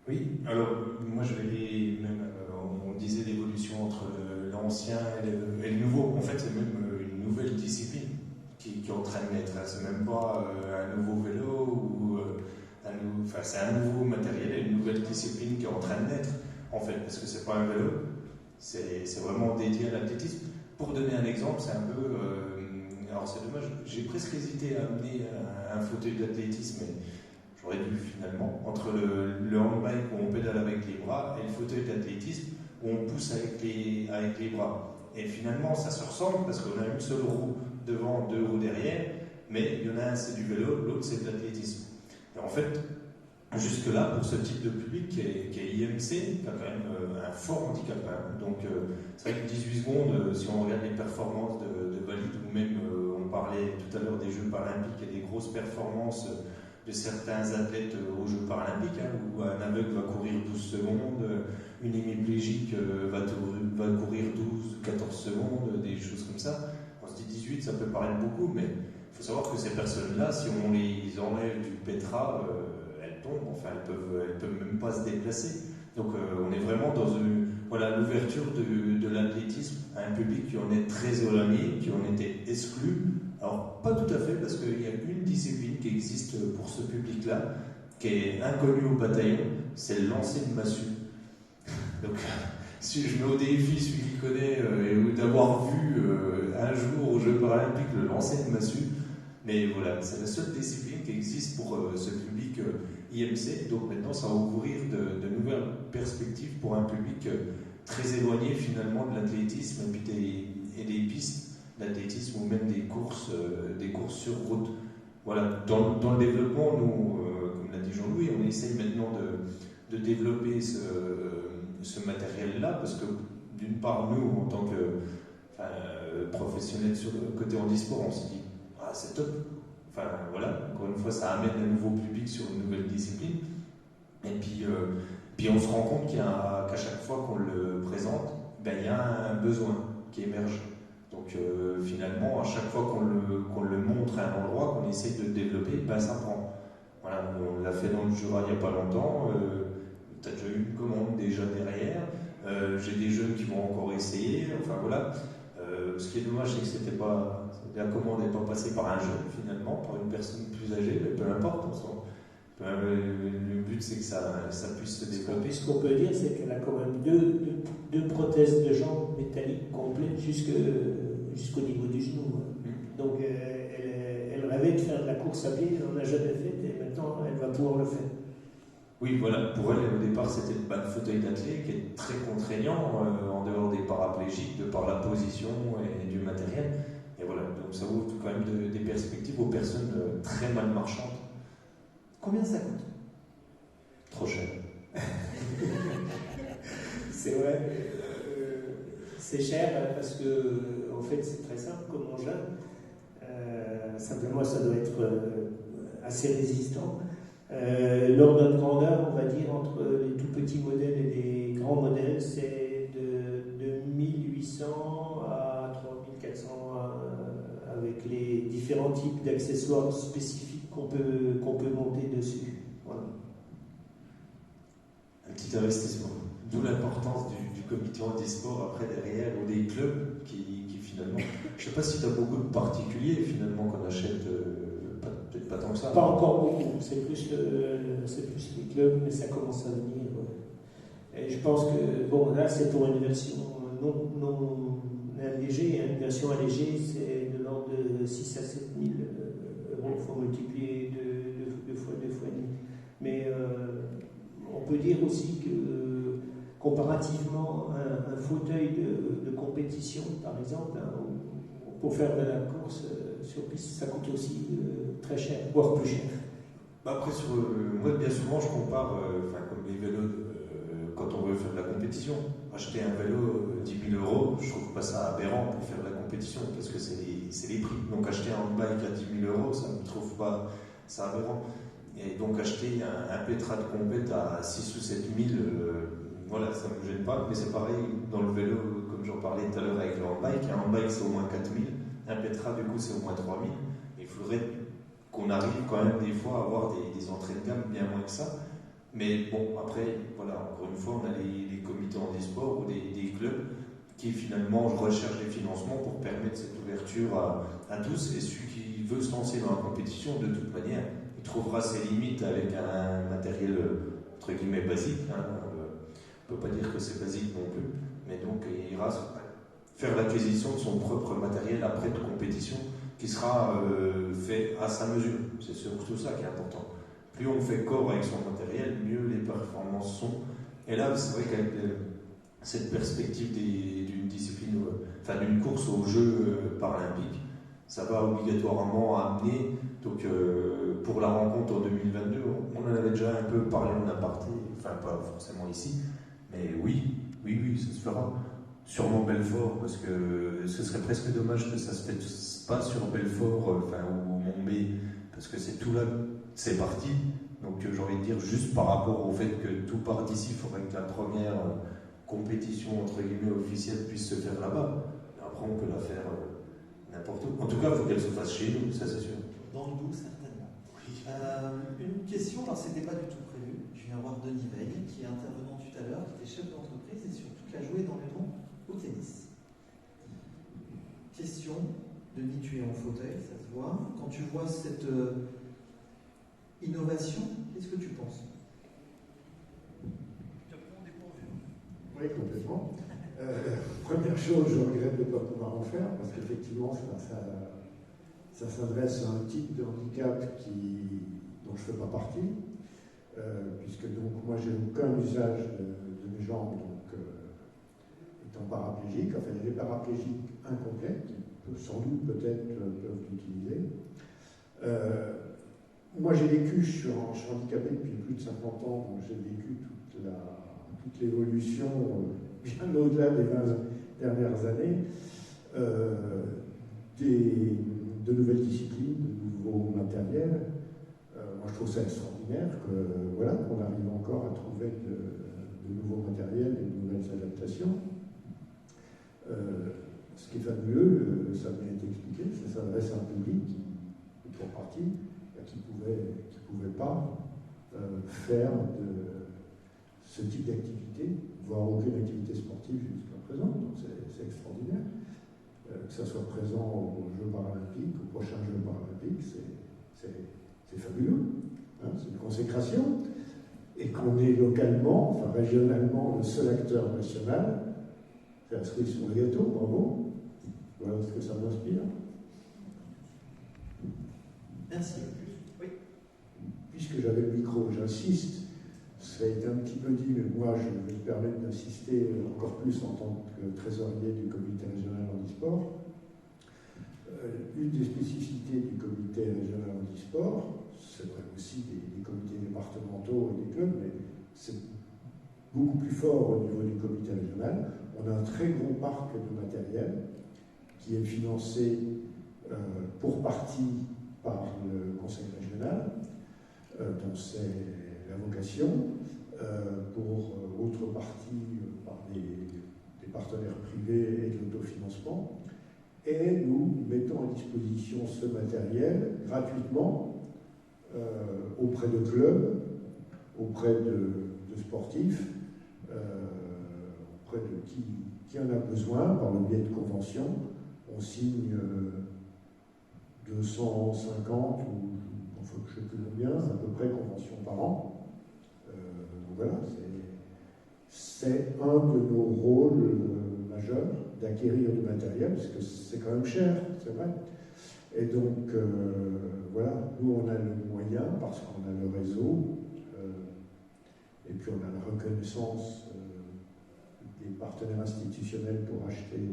Oui, alors moi je vais on disait l'évolution entre l'ancien et le nouveau. En fait, c'est même une nouvelle discipline qui entraîne l'être. C'est même pas un nouveau vélo ou c'est un nouveau matériel et une nouvelle discipline qui entraîne l'être. En fait, parce que c'est pas un vélo, c'est vraiment dédié à l'athlétisme. Pour donner un exemple, c'est un peu. Alors c'est dommage, j'ai presque hésité à amener un fauteuil d'athlétisme, mais j'aurais dû finalement, entre le handbike où on pédale avec les bras et le fauteuil d'athlétisme où on pousse avec les bras. Et finalement, ça se ressemble parce qu'on a une seule roue devant, deux roues derrière, mais il y en a un c'est du vélo, l'autre c'est de l'athlétisme. Et en fait, jusque-là, pour ce type de public qui est IMC, qui a quand même un fort handicap. Donc, c'est vrai que 18 secondes, si on regarde les performances de valides, ou même, on parlait tout à l'heure des Jeux paralympiques et des grosses performances de certains athlètes aux Jeux paralympiques, où un aveugle va courir 12 secondes, une hémiplégique va courir 12-14 secondes, des choses comme ça. On se dit 18, ça peut paraître beaucoup, mais il faut savoir que ces personnes-là, si on les enlève du pétras, elles tombent, enfin elles peuvent même pas se déplacer. Donc on est vraiment dans l'ouverture de l'athlétisme à un public qui en est très éloigné, qui en était exclu. Alors pas tout à fait, parce qu'il y a une discipline qui existe pour ce public-là, qui est inconnue au bataillon, c'est le lancer de massue. Donc si je mets au défi celui qui connaît d'avoir vu un jour aux Jeux paralympiques le lancer de massue, mais voilà, c'est la seule discipline qui existe pour ce public IMC. Donc maintenant, ça va ouvrir de nouvelles perspectives pour un public très éloigné finalement de l'athlétisme et des pistes d'athlétisme ou même des courses sur route. Voilà, dans le développement, nous, comme l'a dit Jean-Louis, on essaye maintenant de développer ce matériel-là, parce que d'une part, nous, en tant que professionnels sur le côté handisport, on se dit c'est top. Enfin voilà, encore une fois, ça amène un nouveau public sur une nouvelle discipline. Et puis on se rend compte qu'à chaque fois qu'on le présente, il y a un besoin qui émerge. Donc finalement, à chaque fois qu'on le montre à un endroit, qu'on essaie de le développer, ça prend. Voilà, on l'a fait dans le Jura il n'y a pas longtemps. Tu as déjà eu une commande déjà derrière. J'ai des jeunes qui vont encore essayer. Enfin voilà. Ce qui est dommage, c'est que la commande n'est pas passée par un jeune finalement, par une personne plus âgée, mais peu importe. Le but, c'est que ça puisse se développer. Ce qu'on peut dire, c'est qu'elle a quand même deux prothèses de jambes métalliques complètes jusqu'au niveau du genou. Donc elle rêvait de faire de la course à pied, elle n'en a jamais fait, et maintenant elle va pouvoir le faire. Oui, voilà, pour elle, au départ, c'était le fauteuil d'athlète qui est très contraignant en dehors des paraplégiques de par la position et du matériel. Et voilà, donc ça ouvre quand même des perspectives aux personnes très mal marchandes. Combien ça coûte? Trop cher. C'est vrai, c'est cher parce que, en fait, c'est très simple comme engin. Simplement, ça doit être assez résistant. L'ordre de grandeur, on va dire, entre les tout petits modèles et les grands modèles, c'est de 1800 à 3400 avec les différents types d'accessoires spécifiques qu'on peut monter dessus. Voilà. Un petit investissement. D'où l'importance du comité handisport après derrière, ou des clubs qui finalement... Je ne sais pas si tu as beaucoup de particuliers finalement qu'on achète, peut-être pas tant que ça. Pas encore beaucoup, c'est plus les clubs, mais ça commence à venir. Ouais. Et je pense que, bon, là c'est pour une version non allégée, une version allégée c'est de l'ordre de 6 à 7 000 euros, il faut multiplier deux fois et demi. Mais on peut dire aussi que comparativement à un fauteuil de compétition, par exemple, hein, pour faire de la course sur piste, ça coûte aussi très cher, voire plus cher. Après, moi, bien souvent, je compare, comme les vélos, quand on veut faire de la compétition. Acheter un vélo 10 000 euros, je trouve pas ça aberrant pour faire de la compétition, parce que c'est les prix. Donc acheter un handbike à 10 000 euros, ça ne me trouve pas ça aberrant. Et donc acheter un pétra de compète à 6 ou 7 000, voilà, ça ne me gêne pas. Mais c'est pareil dans le vélo, comme j'en parlais tout à l'heure avec le handbike. Un handbike, c'est au moins 4 000. Un pétra, du coup, c'est au moins 3 000. Il faudrait qu'on arrive quand même des fois à avoir des entrées de gamme bien moins que ça. Mais bon, après, voilà, encore une fois, on a les comités handisport ou des clubs qui finalement recherchent des financements pour permettre cette ouverture à tous. Et celui qui veut se lancer dans la compétition, de toute manière, il trouvera ses limites avec un matériel entre guillemets basique. Hein. On ne peut pas dire que c'est basique non plus. Mais donc, il ira faire l'acquisition de son propre matériel après de compétition qui sera fait à sa mesure. C'est surtout ça qui est important. Plus on fait corps avec son matériel, mieux les performances sont. Et là, c'est vrai qu'avec cette perspective d'une discipline, d'une course aux Jeux paralympiques, ça va obligatoirement amener, donc pour la rencontre en 2022, on en avait déjà un peu parlé en aparté, enfin pas forcément ici, mais oui, ça se fera. Sûrement Belfort, parce que ce serait presque dommage que ça se fasse pas sur Belfort, ou Montbé, parce que c'est tout là, c'est parti. Donc j'ai envie de dire, juste par rapport au fait que tout part d'ici, il faudrait que la première compétition entre guillemets officielle puisse se faire là-bas. Après on peut la faire n'importe où. En tout cas, il faut qu'elle se fasse chez nous, ça c'est sûr. Dans le Doubs, certainement. Oui. Une question, alors c'était pas du tout prévu. Je viens voir Denis Veil, qui est intervenant tout à l'heure, qui était chef d'entreprise et surtout qui a joué dans le nom au tennis. Question, Denis, tu es en fauteuil, ça se voit. Quand tu vois cette innovation, qu'est-ce que tu penses? Je te prends des dépourvu. Oui, complètement. Première chose, je regrette de ne pas pouvoir en faire, parce qu'effectivement, ça s'adresse à un type de handicap dont je ne fais pas partie, puisque donc moi j'ai aucun usage de mes jambes, donc étant paraplégique, enfin il y a des paraplégiques incomplets, qui sans doute peut-être peuvent l'utiliser. Moi j'ai vécu, je suis handicapé depuis plus de 50 ans, donc j'ai vécu toute l'évolution bien au-delà des 20 dernières années, de nouvelles disciplines, de nouveaux matériels. Moi je trouve ça extraordinaire qu'on arrive encore à trouver de nouveaux matériels et de nouvelles adaptations. Ce qui est fabuleux, ça m'a été expliqué, ça s'adresse à un public qui pour partie, qui pouvait pas faire de ce type d'activité, voire aucune activité sportive jusqu'à présent, donc c'est extraordinaire. Que ça soit présent aux Jeux paralympiques, aux prochains Jeux paralympiques, c'est fabuleux, hein, c'est une consécration, et qu'on est localement, enfin régionalement, le seul acteur national, c'est la cerise sur le gâteau, bravo, voilà ce que ça m'inspire. Merci. Oui. Puisque j'avais le micro, j'insiste Ça a été un petit peu dit, mais moi je vais me permettre d'insister encore plus en tant que trésorier du comité régional handisport. Une des spécificités du comité régional handisport, c'est vrai aussi des comités départementaux et des clubs, mais c'est beaucoup plus fort au niveau du comité régional. On a un très gros parc de matériel qui est financé pour partie par le conseil régional, dont c'est la vocation, pour autre partie par des partenaires privés et de l'autofinancement. Et nous mettons à disposition ce matériel gratuitement auprès de clubs, auprès de sportifs, auprès de qui en a besoin par le biais de conventions. On signe 250 ou enfin, je ne sais plus combien, à peu près conventions par an. Donc voilà, c'est un de nos rôles majeurs d'acquérir du matériel, parce que c'est quand même cher, c'est vrai. Et donc, voilà, nous on a le moyen, parce qu'on a le réseau, et puis on a la reconnaissance des partenaires institutionnels pour acheter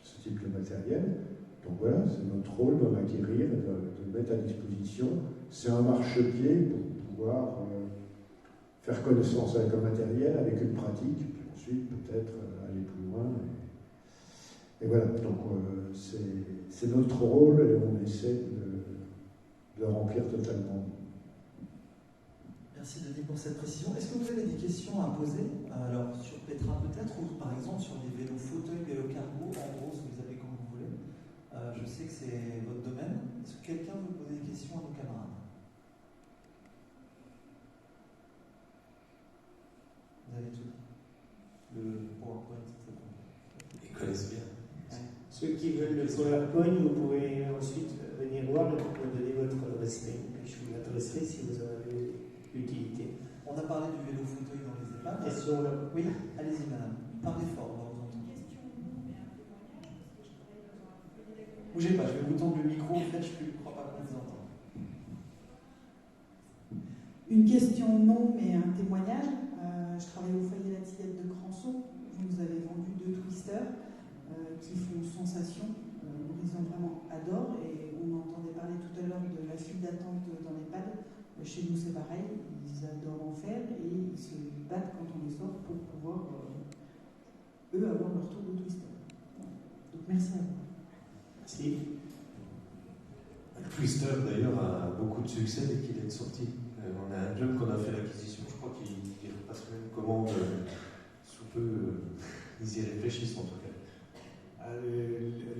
ce type de matériel. Donc voilà, c'est notre rôle d'en acquérir, de le mettre à disposition. C'est un marchepied pour pouvoir faire connaissance avec un matériel, avec une pratique, puis ensuite peut-être aller plus loin. Et voilà, donc c'est notre rôle et on essaie de le remplir totalement. Merci Denis pour cette précision. Est-ce que vous avez des questions à poser? Alors sur Petra peut-être, ou par exemple sur les vélos fauteuils, vélos cargo, en gros, ce que vous avez comme vous voulez. Je sais que c'est votre domaine. Est-ce que quelqu'un veut poser des questions à nos camarades? Vous avez tout dit. Le PowerPoint, c'est bon. Ils connaissent bien. Ouais. Ceux qui veulent le PowerPoint, vous pouvez ensuite venir voir et vous pouvez donner votre adresse mail. Puis je vous l'adresserai si vous en avez l'utilité. On a parlé du vélo fauteuil dans les EHPAD. Question là. Oui, allez-y madame. Parlez fort, on va vous entendre. Bougez pas, je vais vous tendre le micro, en fait je ne crois pas qu'on vous entende. Une question non, mais un témoignage. Je travaille au foyer La Tillette de Crançon. Vous nous avez vendu 2 twisters qui font sensation. Les gens vraiment adorent. Et on entendait parler tout à l'heure de la file d'attente dans les pads. Chez nous, c'est pareil. Ils adorent en faire et ils se battent quand on les sort pour pouvoir, eux, avoir leur tour de twister. Donc merci à vous. Merci. Le Twister d'ailleurs a beaucoup de succès dès qu'il est sorti. On a un club qu'on a fait l'acquisition, je crois qu'il repasse même commande sous peu. Ils y réfléchissent en tout cas.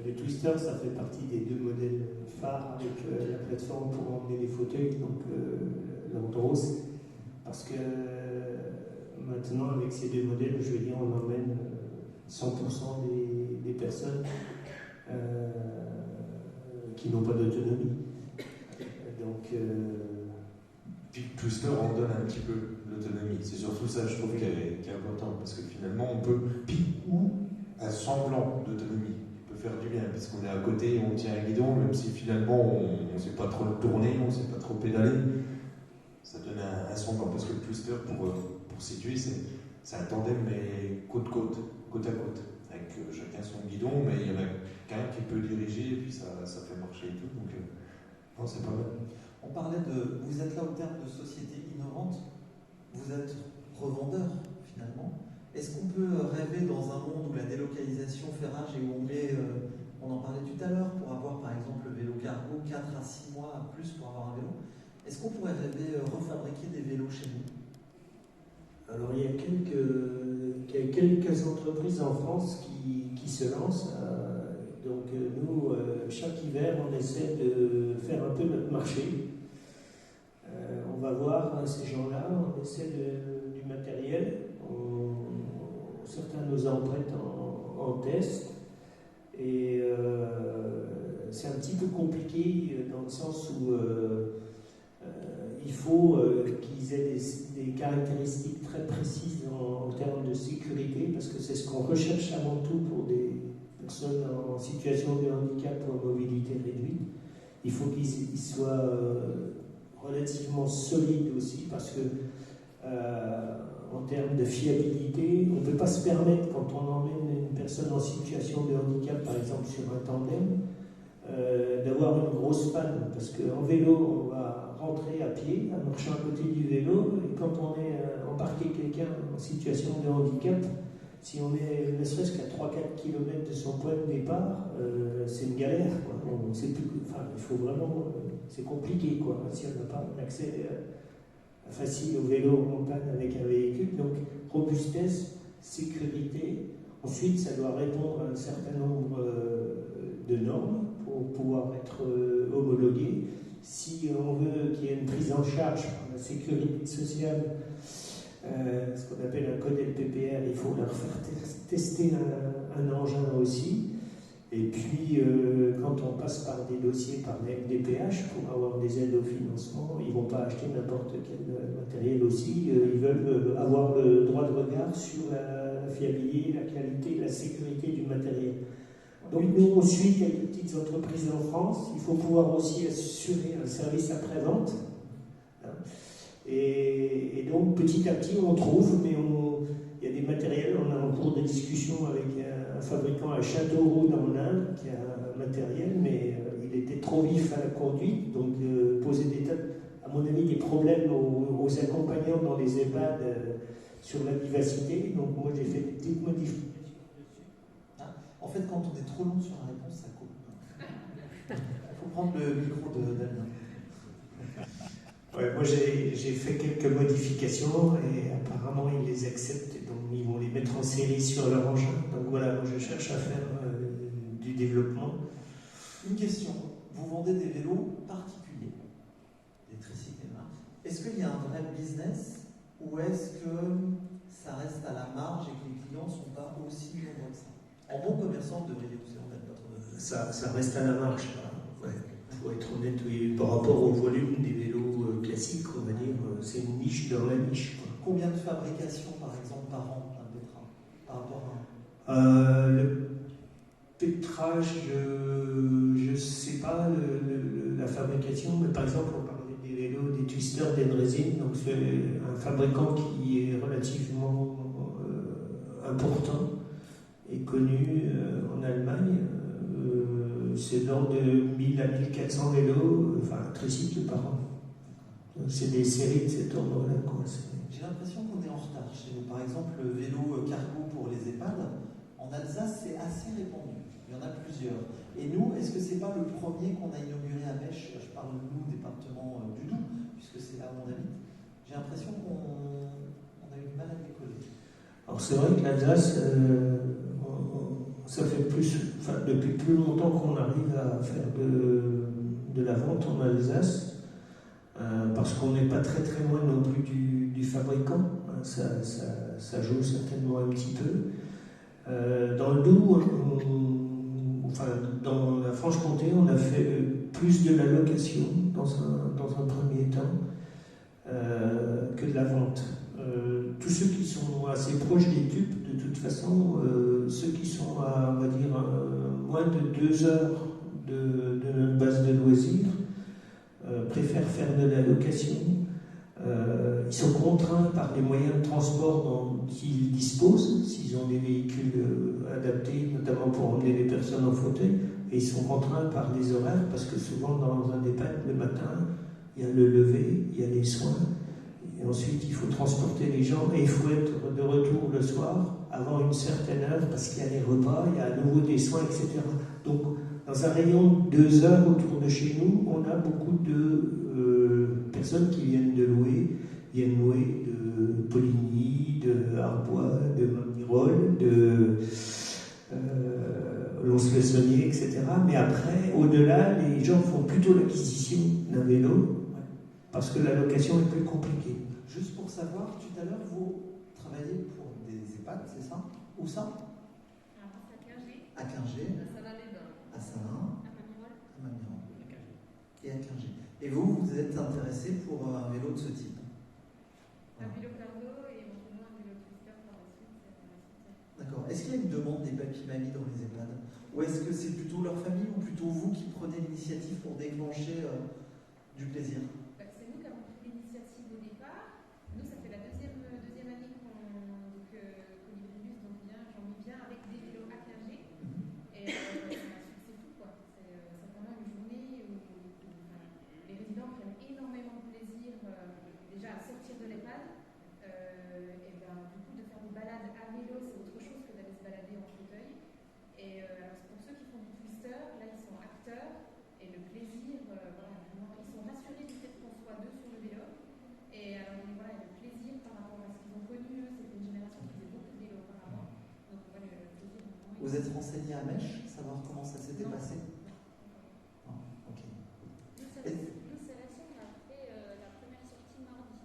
Le Twister, ça fait partie des 2 modèles phares avec la plateforme pour emmener les fauteuils, donc l'Andros. Parce que maintenant, avec ces 2 modèles, je veux dire, on emmène 100% des personnes qui n'ont pas d'autonomie. Donc, Puis le Twister en donne un petit peu l'autonomie. C'est surtout ça, je trouve, qui est important. Parce que finalement, on peut, un semblant d'autonomie. Il peut faire du bien, parce qu'on est à côté, on tient un guidon, même si finalement, on ne sait pas trop le tourner, on ne sait pas trop pédaler. Ça donne un semblant. Parce que le Twister, pour situer, c'est un tandem, mais côte à côte. Avec chacun son guidon, mais il y en a qu'un qui peut diriger, et puis ça fait marcher et tout. Donc, non, c'est pas mal. On parlait de... Vous êtes là au terme de société innovante, vous êtes revendeur finalement. Est-ce qu'on peut rêver dans un monde où la délocalisation fait rage et où on met, on en parlait tout à l'heure, pour avoir par exemple le vélo cargo, 4 à 6 mois à plus pour avoir un vélo, est-ce qu'on pourrait rêver refabriquer des vélos chez nous? alors, il y a quelques entreprises en France qui se lancent. Donc nous, chaque hiver, on essaie de faire un peu notre marché. On va voir ces gens-là, on essaie du matériel. Certains nous en prêtent en test. Et c'est un petit peu compliqué dans le sens où il faut qu'ils aient des caractéristiques très précises en termes de sécurité, parce que c'est ce qu'on recherche avant tout pour des personnes en situation de handicap ou en mobilité réduite. Il faut qu'ils soient relativement solides aussi, parce que en termes de fiabilité. On ne peut pas se permettre, quand on emmène une personne en situation de handicap, par exemple sur un tandem, d'avoir une grosse panne, parce qu'en vélo, on va rentrer à pied, en marchant à côté du vélo, et quand on est embarqué quelqu'un en situation de handicap, si on est ne serait-ce qu'à 3-4 km de son point de départ, c'est une galère, quoi. On sait plus, enfin, il faut vraiment, c'est compliqué, quoi, si on n'a pas un accès facile au vélo en montagne avec un véhicule. Donc robustesse, sécurité. Ensuite, ça doit répondre à un certain nombre de normes pour pouvoir être homologué. Si on veut qu'il y ait une prise en charge par la sécurité sociale, ce qu'on appelle un code LPPR, il faut leur faire tester un engin aussi. Et puis, quand on passe par des dossiers par la MDPH pour avoir des aides au financement, ils ne vont pas acheter n'importe quel matériel aussi. Ils veulent avoir le droit de regard sur la fiabilité, la qualité, la sécurité du matériel. Donc nous, on suit quelques petites entreprises en France. Il faut pouvoir aussi assurer un service après-vente. Et donc, petit à petit, on trouve, mais il y a des matériels. On est en cours de discussion avec un fabricant à Châteauroux dans l'Inde qui a un matériel, mais il était trop vif à la conduite, donc posait à mon avis, des problèmes aux accompagnants dans les EHPAD sur la vivacité. Donc moi, j'ai fait des petites modifications. En fait, quand on est trop long sur la réponse, ça coupe. Il faut prendre le micro d'Amien. Ouais, moi, j'ai fait quelques modifications et apparemment, ils les acceptent. Et donc, ils vont les mettre en série sur leur engin. Donc voilà, moi, je cherche à faire du développement. Une question. Vous vendez des vélos particuliers, des tricycles. Est-ce qu'il y a un vrai business ou est-ce que ça reste à la marge et que les clients ne sont pas aussi nombreux que ça? En bon commerçant, vous devriez vous en mettre pas trop de... Ça reste à la marge. Ouais. Faut être honnête, oui, par rapport au volume des vélos classiques, on va dire, c'est une niche dans la niche. Quoi. Combien de fabrications, par exemple, par an, un pétra, par rapport à... Le pétrage, je ne sais pas la fabrication, mais par exemple, on parlait des vélos, des twisters d'Enresin, donc c'est un fabricant qui est relativement important et connu en Allemagne. C'est l'ordre de 1000 à 1400 vélos, enfin tricycles par an. Donc c'est des séries de cet ordre-là. J'ai l'impression qu'on est en retard chez nous. Par exemple, le vélo cargo pour les EHPAD, en Alsace, c'est assez répandu. Il y en a plusieurs. Et nous, est-ce que c'est pas le premier qu'on a inauguré à Mèche? Je parle de nous, département du Doubs, puisque c'est là où on habite. J'ai l'impression qu'on a eu du mal à décoller. Alors c'est vrai que l'Alsace, ça fait depuis plus longtemps qu'on arrive à faire de la vente en Alsace, parce qu'on n'est pas très très loin non plus du fabricant. Ça joue certainement un petit peu. Dans le Doubs, dans la Franche-Comté, on a fait plus de la location dans un premier temps que de la vente. Tous ceux qui sont assez proches des tubes, de toute façon, ceux qui sont à, on va dire, moins de 2 heures de notre base de loisirs, préfèrent faire de la location. Ils sont contraints par les moyens de transport dont ils disposent, s'ils ont des véhicules adaptés, notamment pour emmener les personnes en fauteuil, et ils sont contraints par les horaires, parce que souvent dans un EHPAD, le matin, il y a le lever, il y a les soins, et ensuite il faut transporter les gens, et il faut être de retour le soir, avant une certaine heure, parce qu'il y a les repas, il y a à nouveau des soins, etc. Donc, dans un rayon de 2 heures autour de chez nous, on a beaucoup de personnes qui viennent louer de Poligny, de Arbois, de Montmirol, de Lons-le-Saunier, etc. Mais après, au-delà, les gens font plutôt l'acquisition d'un vélo, parce que la location est plus compliquée. Juste pour savoir, tout à l'heure, vous travaillez pour des EHPAD, c'est ça? Où ça? À Quingé. À Salins, à Mamiron et à Quingé. Et vous êtes intéressé pour un vélo de ce type? Un vélo cargo et éventuellement un vélo twister par la suite. D'accord. Est-ce qu'il y a une demande des papis-mamies dans les EHPAD? Ou est-ce que c'est plutôt leur famille ou plutôt vous qui prenez l'initiative pour déclencher du plaisir? C'est nous qui avons pris l'initiative au départ. Nous, ça fait la 2e Et le plaisir, voilà, vraiment, ils sont rassurés du fait qu'on soit deux sur le vélo. Et voilà, le plaisir par rapport à ce qu'ils ont connu, eux, c'était une génération qui faisait beaucoup de vélo auparavant. Donc voilà, le plaisir. Vous êtes renseigné à Mèche, savoir comment ça s'était passé? Non. Ok. L'installation a fait la première sortie mardi.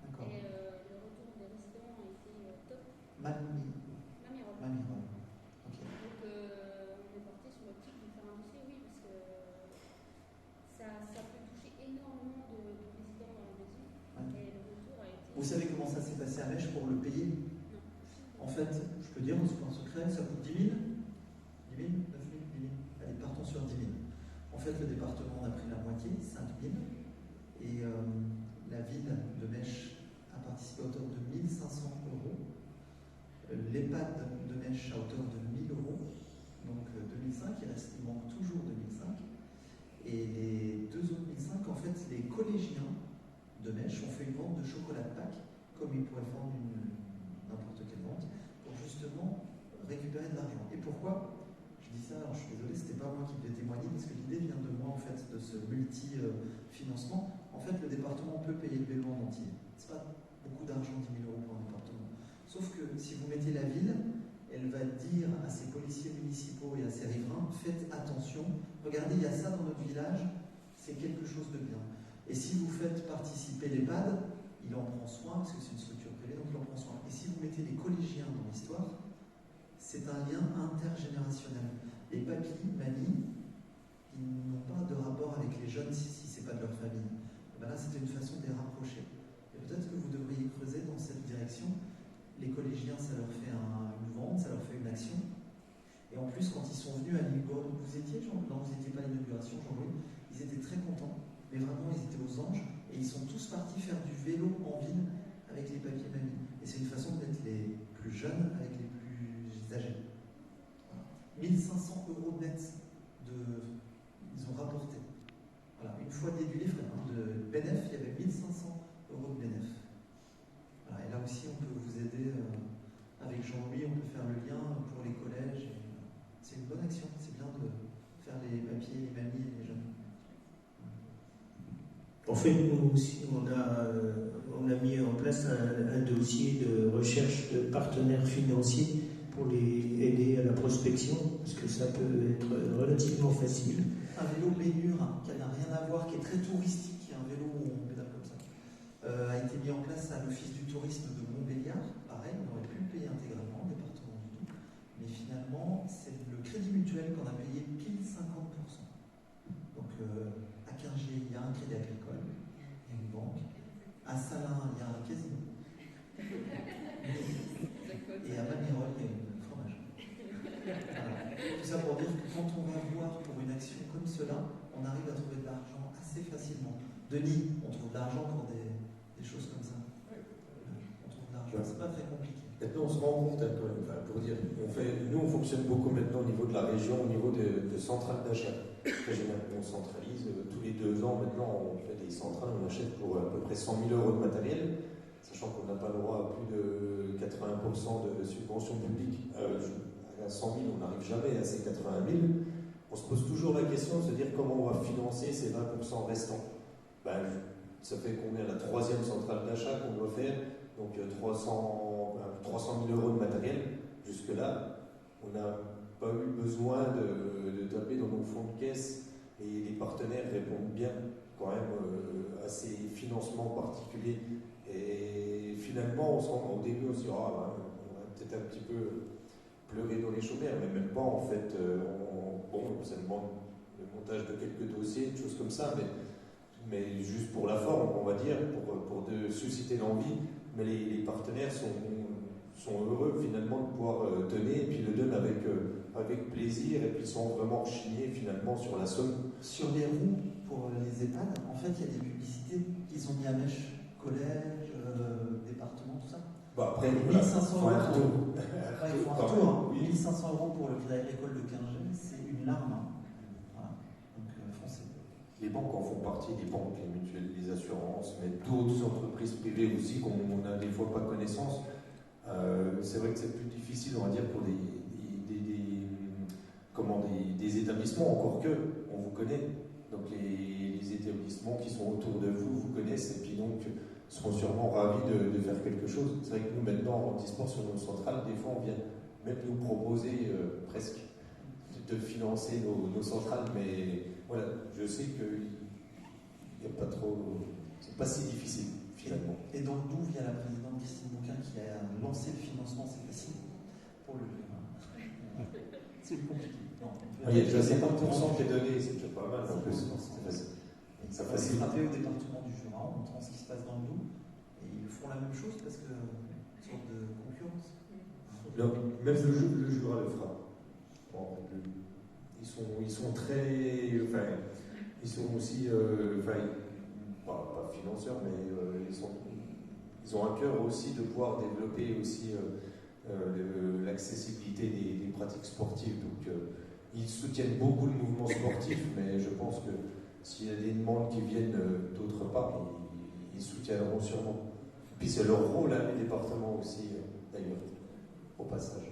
D'accord. Et le retour des résidents a été top. Mamirol. Ok. Donc on est parti sur l'optique de faire un dossier, oui, parce que ça peut toucher énormément de résidents dans la maison. Ouais. Et le retour a été. Vous savez comment ça s'est passé à Mèche pour le payer? Non. En fait, je peux dire, c'est pas un secret, ça coûte 10 000 10 000 9 000 10 000. Allez, partons sur 10 000. En fait, le département en a pris la moitié, 5 000. Et la ville de Mèche a participé à hauteur de 1 500 euros. L'EHPAD de Mèche à hauteur de 1 000 euros. Donc 2005, il manque toujours 2005. Et les deux autres 2005, en fait, les collégiens de Mèche ont fait une vente de chocolat de Pâques, comme ils pourraient vendre n'importe quelle vente, pour justement récupérer de l'argent. Et pourquoi je dis ça? Alors je suis désolé, c'était pas moi qui devais témoigner, parce que l'idée vient de moi, en fait, de ce multi-financement. En fait, le département peut payer le vélo en entier. C'est pas beaucoup d'argent, 10 000 euros pour un département. Sauf que si vous mettez la ville, elle va dire à ses policiers municipaux et à ses riverains, faites attention, regardez, il y a ça dans notre village, c'est quelque chose de bien. Et si vous faites participer l'EHPAD, il en prend soin, parce que c'est une structure privée, donc il en prend soin. Et si vous mettez les collégiens dans l'histoire, c'est un lien intergénérationnel. Les papis, mamies, ils n'ont pas de rapport avec les jeunes si ce n'est pas de leur famille. Et ben là, c'était une façon de les rapprocher. Et peut-être que vous devriez creuser dans cette direction. Les collégiens, ça leur fait une vente, ça leur fait une action. Et en plus, quand ils sont venus à l'inauguration, vous étiez, non, vous n'étiez pas à l'inauguration, Jean-Louis, ils étaient très contents. Mais vraiment, ils étaient aux anges. Et ils sont tous partis faire du vélo en ville avec les papiers mamies. Et c'est une façon de mettre les plus jeunes avec les plus âgés. Voilà. 1 500 euros net ils ont rapporté. Voilà. Une fois déduit les frais. De bénéf, il y avait 1 500 euros de bénéf. Voilà. Et là aussi, on peut vous aider avec Jean-Louis, on peut faire le lien pour les collèges. C'est une bonne action. C'est bien de faire les papiers, les mamies et les jeunes. En fait, nous aussi, on a mis en place un dossier de recherche de partenaires financiers pour les aider à la prospection, parce que ça peut être relativement facile. Un vélo Bénure, qui n'a rien à voir, qui est très touristique, qui est un vélo où on pédale comme ça, a été mis en place à l'Office du tourisme de Montbéliard. Pareil, on aurait pu le payer intégralement, au département du Doubs. Mais finalement, c'est le Crédit Mutuel qu'on a payé pile 50%. Donc, à Quingier, il y a un crédit agricole, il y a une banque. À Salins, il y a un casino. Et à Mamirol, il y a une fromagerie. Voilà. Tout ça pour dire que quand on va voir pour une action comme cela, on arrive à trouver de l'argent assez facilement. Denis, on trouve de l'argent pour des choses comme ça. On trouve de l'argent, c'est pas très compliqué. Maintenant, on se rend compte, pour dire, nous on fonctionne beaucoup maintenant au niveau de la région, au niveau de centrales d'achat. On centralise tous les 2 ans, maintenant on fait des centrales, on achète pour à peu près 100 000 euros de matériel, sachant qu'on n'a pas le droit à plus de 80% de subventions publiques. À 100 000, on n'arrive jamais à ces 80 000. On se pose toujours la question de se dire comment on va financer ces 20% restants. Ça fait combien la 3e centrale d'achat qu'on doit faire? Donc 300 000 euros de matériel. Jusque-là, on n'a pas eu besoin de taper dans nos fonds de caisse et les partenaires répondent bien quand même à ces financements particuliers. Et finalement, au début, on se dit on va peut-être un petit peu pleurer dans les chaumières, mais même pas en fait. Ça demande le montage de quelques dossiers, des choses comme ça, mais juste pour la forme, on va dire, pour susciter l'envie. Mais les partenaires sont heureux finalement de pouvoir donner, et puis le donnent avec plaisir, et puis sont vraiment rechignés finalement sur la somme. Sur les roues pour les EHPAD, en fait, il y a des publicités qu'ils ont mis à Mèche, collège, département, tout ça. Après, 1 500 euros. Il faut un tour. 1 500 euros pour le crédit agricole de Quingier, c'est une larme. Voilà. Donc, foncez. Les banques en font partie, les banques, les mutuelles, les assurances, mais d'autres entreprises privées aussi qu'on n'a des fois pas connaissance. C'est vrai que c'est plus difficile, on va dire, pour des établissements, encore que vous connaît. Donc les établissements qui sont autour de vous vous connaissent et puis donc seront sûrement ravis de faire quelque chose. C'est vrai que nous maintenant en Handisport sur nos centrales, des fois on vient même nous proposer presque de financer nos centrales, mais voilà, je sais qu'il n'y a pas trop, c'est pas si difficile finalement. Et donc d'où vient la présidente Christine Bouquin qui a lancé le financement, c'est facile pour le c'est compliqué. Il y a déjà 50% qui est donné, c'est déjà pas mal en plus. C'est facile. Ça facilite. Frappé au département du Jura en montrant ce qui se passe dans le Doubs, et ils font la même chose parce que une sorte de concurrence. Même le Jura le fera. Bon, ils sont très, enfin, ils sont aussi, pas financeurs, mais ils ont un cœur aussi de pouvoir développer aussi l'accessibilité des pratiques sportives. Donc, ils soutiennent beaucoup le mouvement sportif, mais je pense que s'il y a des demandes qui viennent d'autre part, ils soutiendront sûrement. Puis c'est leur rôle, les départements aussi, d'ailleurs, au passage.